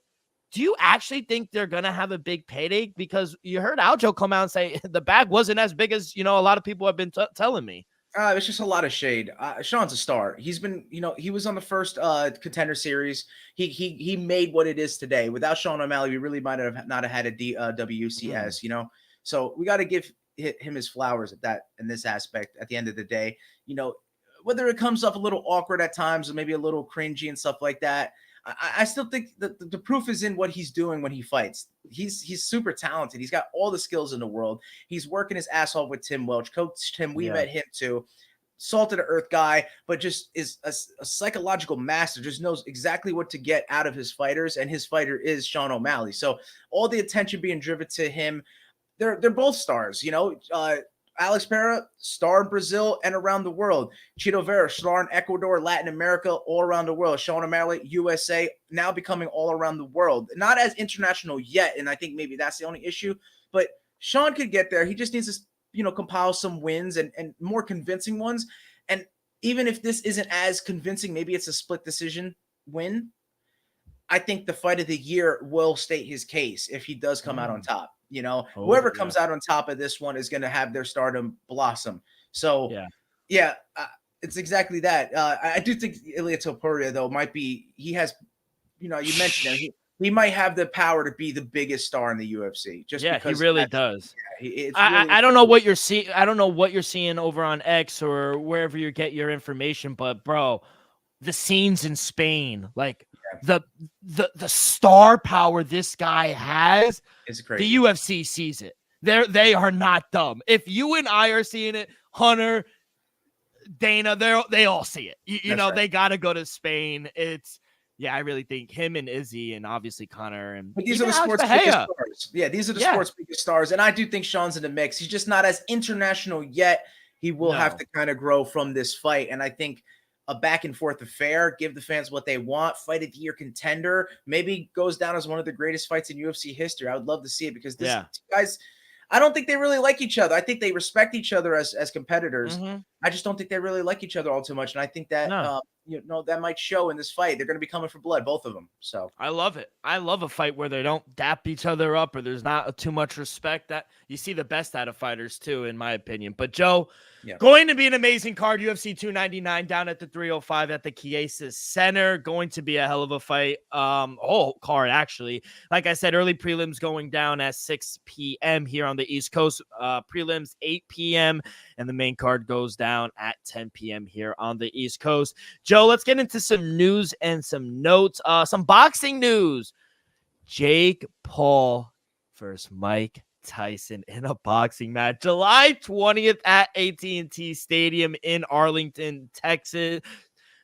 Speaker 3: do you actually think they're going to have a big payday? Because you heard Aljo come out and say the bag wasn't as big as, a lot of people have been telling me.
Speaker 4: It's just a lot of shade. Sean's a star. He's been, he was on the first Contender Series. He made what it is today. Without Sean O'Malley, we really might have not have had a WCS. So we got to give him his flowers in this aspect. At the end of the day, whether it comes off a little awkward at times or maybe a little cringy and stuff like that, I still think that the proof is in what he's doing when he fights. He's super talented. He's got all the skills in the world. He's working his ass off with Tim Welch. Coach Tim, we met him too. Salt of the earth guy, but just is a psychological master, just knows exactly what to get out of his fighters, and his fighter is Sean O'Malley. So all the attention being driven to him, they're both stars, Alex Pereira, star in Brazil and around the world. Chito Vera, star in Ecuador, Latin America, all around the world. Sean O'Malley, USA, now becoming all around the world. Not as international yet, and I think maybe that's the only issue. But Sean could get there. He just needs to, compile some wins and more convincing ones. And even if this isn't as convincing, maybe it's a split decision win. I think the fight of the year will state his case if he does come out on top. Whoever comes out on top of this one is going to have their stardom blossom. So, it's exactly that. I do think Ilia Topuria, though, he has, you mentioned him. He might have the power to be the biggest star in the UFC.
Speaker 3: Because he really does.
Speaker 4: I
Speaker 3: don't know what you're seeing. I don't know what you're seeing over on X or wherever you get your information, but bro, the scenes in Spain, like the star power this guy has,
Speaker 4: it's crazy.
Speaker 3: The UFC sees it. They are not dumb. If you and I are seeing it, Hunter, Dana, they all see it. Right. They got to go to Spain. I really think him and Izzy and obviously Connor and
Speaker 4: these are the sports biggest stars. Yeah, these are the sports biggest stars, and I do think Sean's in the mix. He's just not as international yet. He will have to kind of grow from this fight, and I think a back and forth affair, give the fans what they want, fight of the year contender, maybe goes down as one of the greatest fights in UFC history. I would love to see it because these guys, I don't think they really like each other. I think they respect each other as competitors. Mm-hmm. I just don't think they really like each other all too much. And I think that, that might show in this fight. They're going to be coming for blood, both of them. So
Speaker 3: I love it. I love a fight where they don't dap each other up or there's not too much respect. That you see the best out of fighters too, in my opinion. But Joe, going to be an amazing card. UFC 299 down at the 305 at the Chiesa Center. Going to be a hell of a fight. Whole card actually. Like I said, early prelims going down at 6 p.m. here on the East Coast. Prelims 8 p.m. and the main card goes down at 10 p.m. here on the East Coast. Joe, let's get into some news and some notes. Some boxing news. Jake Paul versus Mike Tyson in a boxing match. July 20th at AT&T Stadium in Arlington, Texas.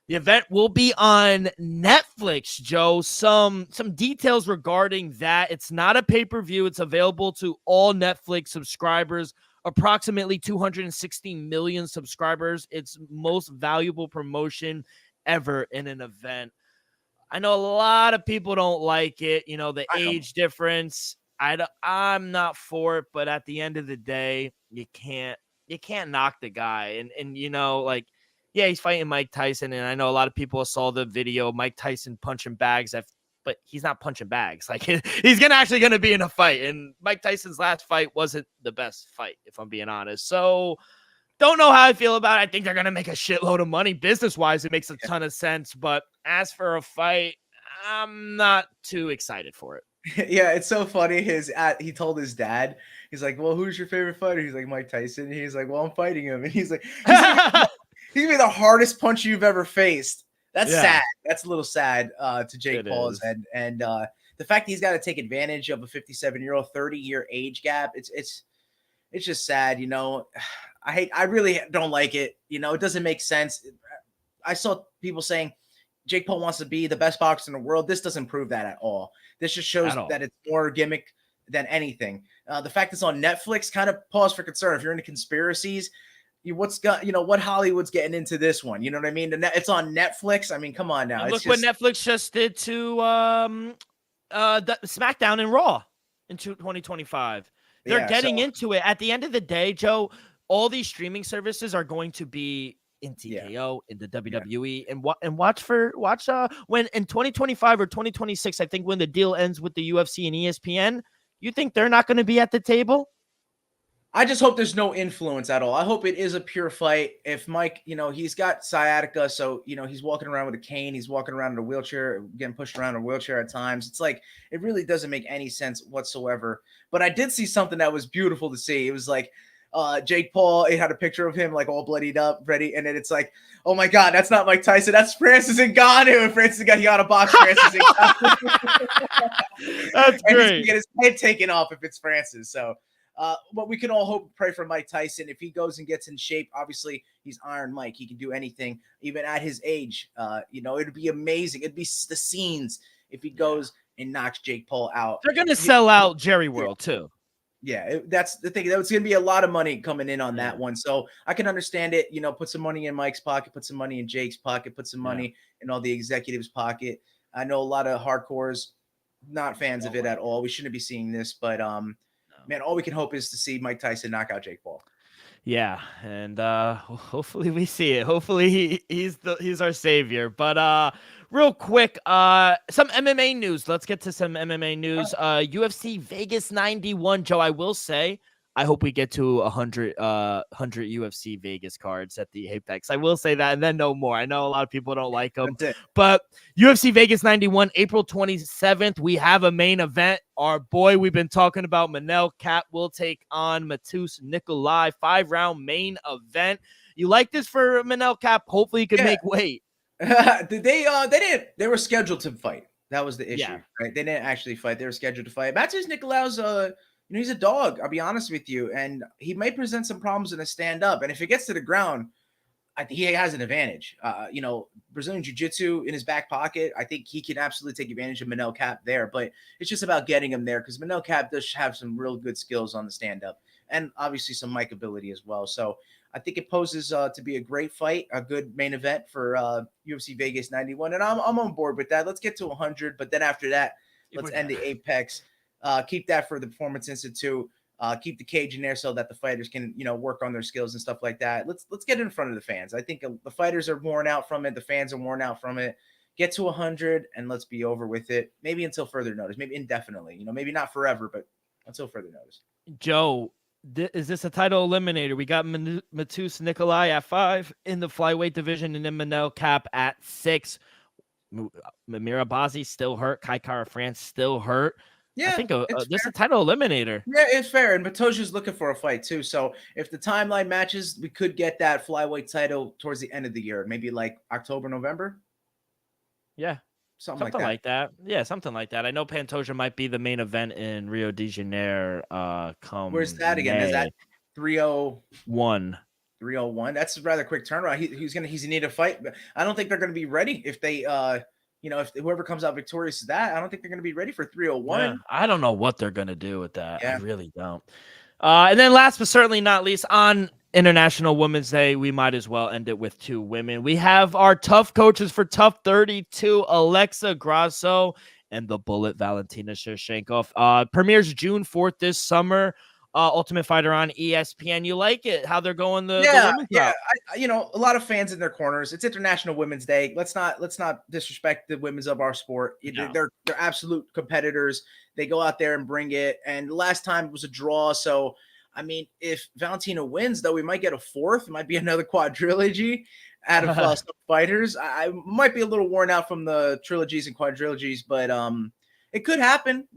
Speaker 3: The event will be on Netflix, Joe. Some details regarding that. It's not a pay-per-view. It's available to all Netflix subscribers. Approximately 260 million subscribers. It's most valuable promotion ever in an event. I know a lot of people don't like it. The age difference. I'm not for it, but at the end of the day, you can't knock the guy. And he's fighting Mike Tyson, and I know a lot of people saw the video, Mike Tyson punching bags, but he's not punching bags. Like he's actually gonna be in a fight, and Mike Tyson's last fight wasn't the best fight, if I'm being honest. So don't know how I feel about it. I think they're gonna make a shitload of money business-wise. It makes a ton of sense, but as for a fight, I'm not too excited for it.
Speaker 4: Yeah, it's so funny. He told his dad, he's like, "Well, who's your favorite fighter?" He's like, "Mike Tyson." And he's like, "Well, I'm fighting him." And he's gonna be the hardest punch you've ever faced. That's sad. That's a little sad to Jake Paul's end. And the fact that he's got to take advantage of a 57-year-old, 30-year age gap, it's just sad. I really don't like it. It doesn't make sense. I saw people saying Jake Paul wants to be the best boxer in the world. This doesn't prove that at all. This just shows that it's more gimmick than anything. The fact it's on Netflix kind of pause for concern. If you're into conspiracies, what Hollywood's getting into this one? You know what I mean? It's on Netflix. I mean, come on now.
Speaker 3: Look what Netflix just did to the SmackDown and Raw in 2025. They're getting into it. At the end of the day, Joe, all these streaming services are going to be in TKO, in the WWE, and watch when in 2025 or 2026, I think when the deal ends with the UFC and ESPN, you think they're not going to be at the table?
Speaker 4: I just hope there's no influence at all. I hope it is a pure fight. If Mike, he's got sciatica, so he's walking around with a cane, he's walking around in a wheelchair, getting pushed around in a wheelchair at times. It's like it really doesn't make any sense whatsoever. But I did see something that was beautiful to see. It was like Jake Paul, it had a picture of him like all bloodied up, ready, and then it's like, oh my God, that's not Mike Tyson, that's Francis Ngannou. And Francis Ngannou, he got to box Francis Ngannou.
Speaker 3: That's
Speaker 4: and
Speaker 3: great.
Speaker 4: he's gonna get his head taken off if it's Francis. So. But we can all hope and pray for Mike Tyson. If he goes and gets in shape, obviously he's Iron Mike. He can do anything, even at his age. It'd be amazing. It'd be the scenes if he goes and knocks Jake Paul out.
Speaker 3: They're going to sell out Jerry World too.
Speaker 4: Yeah, that's the thing. That's going to be a lot of money coming in on that one. So I can understand it. Put some money in Mike's pocket, put some money in Jake's pocket, put some money in all the executives' pocket. I know a lot of hardcores not fans of it at all. We shouldn't be seeing this, but man, all we can hope is to see Mike Tyson knock out Jake Paul.
Speaker 3: Yeah, and hopefully we see it. Hopefully he's our savior. But real quick, some MMA news. Let's get to some MMA news. UFC Vegas 91. Joe, I will say, I hope we get to 100 UFC Vegas cards at the Apex. I will say that, and then no more. I know a lot of people don't like them, but UFC Vegas 91, April 27th, we have a main event. Our boy we've been talking about, Manel Kape, will take on Matus Nikolai. 5-round main event. You like this for Manel Kape? Hopefully he can make weight.
Speaker 4: They were scheduled to fight. That was the issue, right? They didn't actually fight. They were scheduled to fight. Matus Nikolai's he's a dog. I'll be honest with you, and he may present some problems in a stand-up. And if it gets to the ground, I think he has an advantage. Brazilian Jiu-Jitsu in his back pocket. I think he can absolutely take advantage of Manel Kape there. But it's just about getting him there because Manel Kape does have some real good skills on the stand-up, and obviously some mic ability as well. So I think it poses to be a great fight, a good main event for UFC Vegas 91, and I'm on board with that. Let's get to 100, but then after that, let's end the Apex. Keep that for the Performance Institute. Keep the cage in there so that the fighters can, work on their skills and stuff like that. Let's get in front of the fans. I think the fighters are worn out from it. The fans are worn out from it. Get to 100 and let's be over with it. Maybe until further notice. Maybe indefinitely. Maybe not forever, but until further notice.
Speaker 3: Joe, is this a title eliminator? We got Matus Nikolai at 5 in the flyweight division, and then Manel Kape at 6. Mimir Abazi still hurt. Kai Kara France still hurt.
Speaker 4: Yeah,
Speaker 3: I think this is a title eliminator.
Speaker 4: Yeah, it's fair. And Batoja's looking for a fight too. So if the timeline matches, we could get that flyweight title towards the end of the year, maybe like October, November.
Speaker 3: Yeah, something like that. Yeah, something like that. I know Pantoja might be the main event in Rio de Janeiro.
Speaker 4: Where's that again?
Speaker 3: May.
Speaker 4: Is that 301?
Speaker 3: 301.
Speaker 4: That's a rather quick turnaround. He's gonna need a fight, but I don't think they're gonna be ready if they if whoever comes out victorious is that. I don't think they're gonna be ready for 301.
Speaker 3: Yeah, I don't know what they're gonna do with that. Yeah. I really don't. And then last but certainly not least, on International Women's Day, we might as well end it with 2 women. We have our tough coaches for Tough 32, Alexa Grasso and the Bullet Valentina Shevchenko. Premieres June 4th this summer. Ultimate Fighter on ESPN. You like it? How they're going? The women's route?
Speaker 4: A lot of fans in their corners. It's International Women's Day. Let's not disrespect the women's of our sport. No. They're absolute competitors. They go out there and bring it. And the last time it was a draw. So I mean, if Valentina wins, though, we might get a 4th. It might be another quadrilogy out of some fighters. I might be a little worn out from the trilogies and quadrilogies, but it could happen.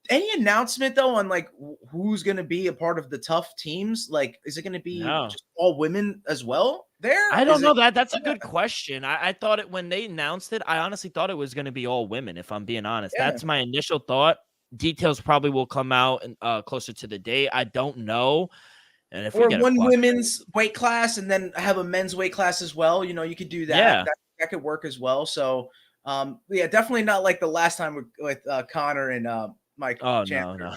Speaker 4: Any announcement though on like who's going to be a part of the tough teams? Like, is it going to be just all women as well there?
Speaker 3: I don't know. That's a good question. I thought it when they announced it, I honestly thought it was going to be all women, if I'm being honest. Yeah. That's my initial thought. Details probably will come out closer to the date. I don't know. And if
Speaker 4: or one women's weight class and then have a men's weight class as well, you could do that.
Speaker 3: Yeah.
Speaker 4: That could work as well. So definitely not like the last time with Connor and Mike Chandler,
Speaker 3: no.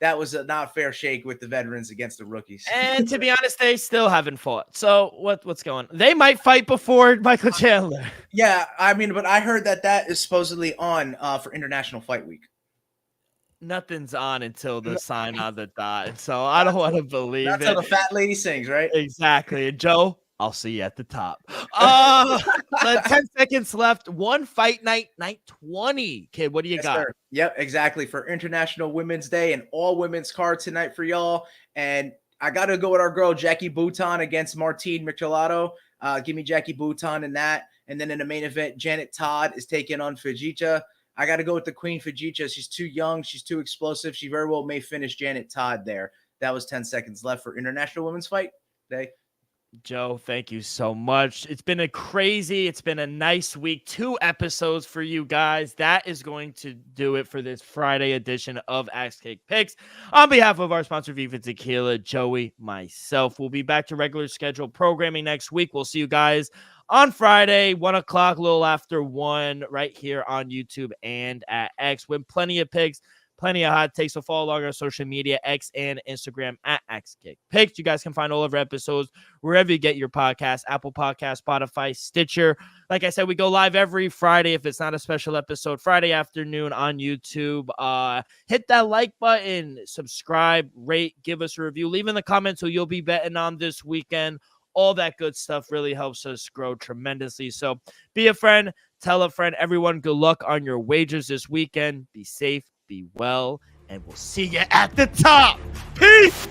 Speaker 4: That was a not fair shake with the veterans against the rookies.
Speaker 3: And to be honest, they still haven't fought. So what's going on? They might fight before Michael Chandler.
Speaker 4: Yeah, I mean, but I heard that is supposedly on for International Fight Week.
Speaker 3: Nothing's on until the sign on the dot. So I don't want to believe
Speaker 4: That's how
Speaker 3: it.
Speaker 4: the fat lady sings, right?
Speaker 3: Exactly. And Joe, I'll see you at the top. The 10 seconds left. One fight night, night 20. Kid, what do you
Speaker 4: Yes,
Speaker 3: got?
Speaker 4: sir. Yep, exactly. For International Women's Day and all women's card tonight for y'all. And I got to go with our girl, Jackie Bouton against Martine Michelotto. Give me Jackie Bouton in that. And then in the main event, Janet Todd is taking on Fujita. I got to go with the Queen Fujita. She's too young. She's too explosive. She very well may finish Janet Todd there. That was 10 seconds left for International Women's Fight Day.
Speaker 3: Joe, thank you so much. It's been a nice week. 2 episodes for you guys. That is going to do it for this Friday edition of Axe Kick Picks. On behalf of our sponsor, Viva Tequila, Joey, myself, we'll be back to regular scheduled programming next week. We'll see you guys on Friday, 1 o'clock, a little after 1, right here on YouTube and at X, with plenty of picks. Plenty of hot takes. So follow along our social media, X and Instagram at AxeKickPicks. You guys can find all of our episodes wherever you get your podcasts, Apple Podcasts, Spotify, Stitcher. Like I said, we go live every Friday. If it's not a special episode, Friday afternoon on YouTube. Hit that like button, subscribe, rate, give us a review. Leave in the comments who you'll be betting on this weekend. All that good stuff really helps us grow tremendously. So be a friend, tell a friend. Everyone, good luck on your wagers this weekend. Be safe. Be well, and we'll see you at the top. Peace.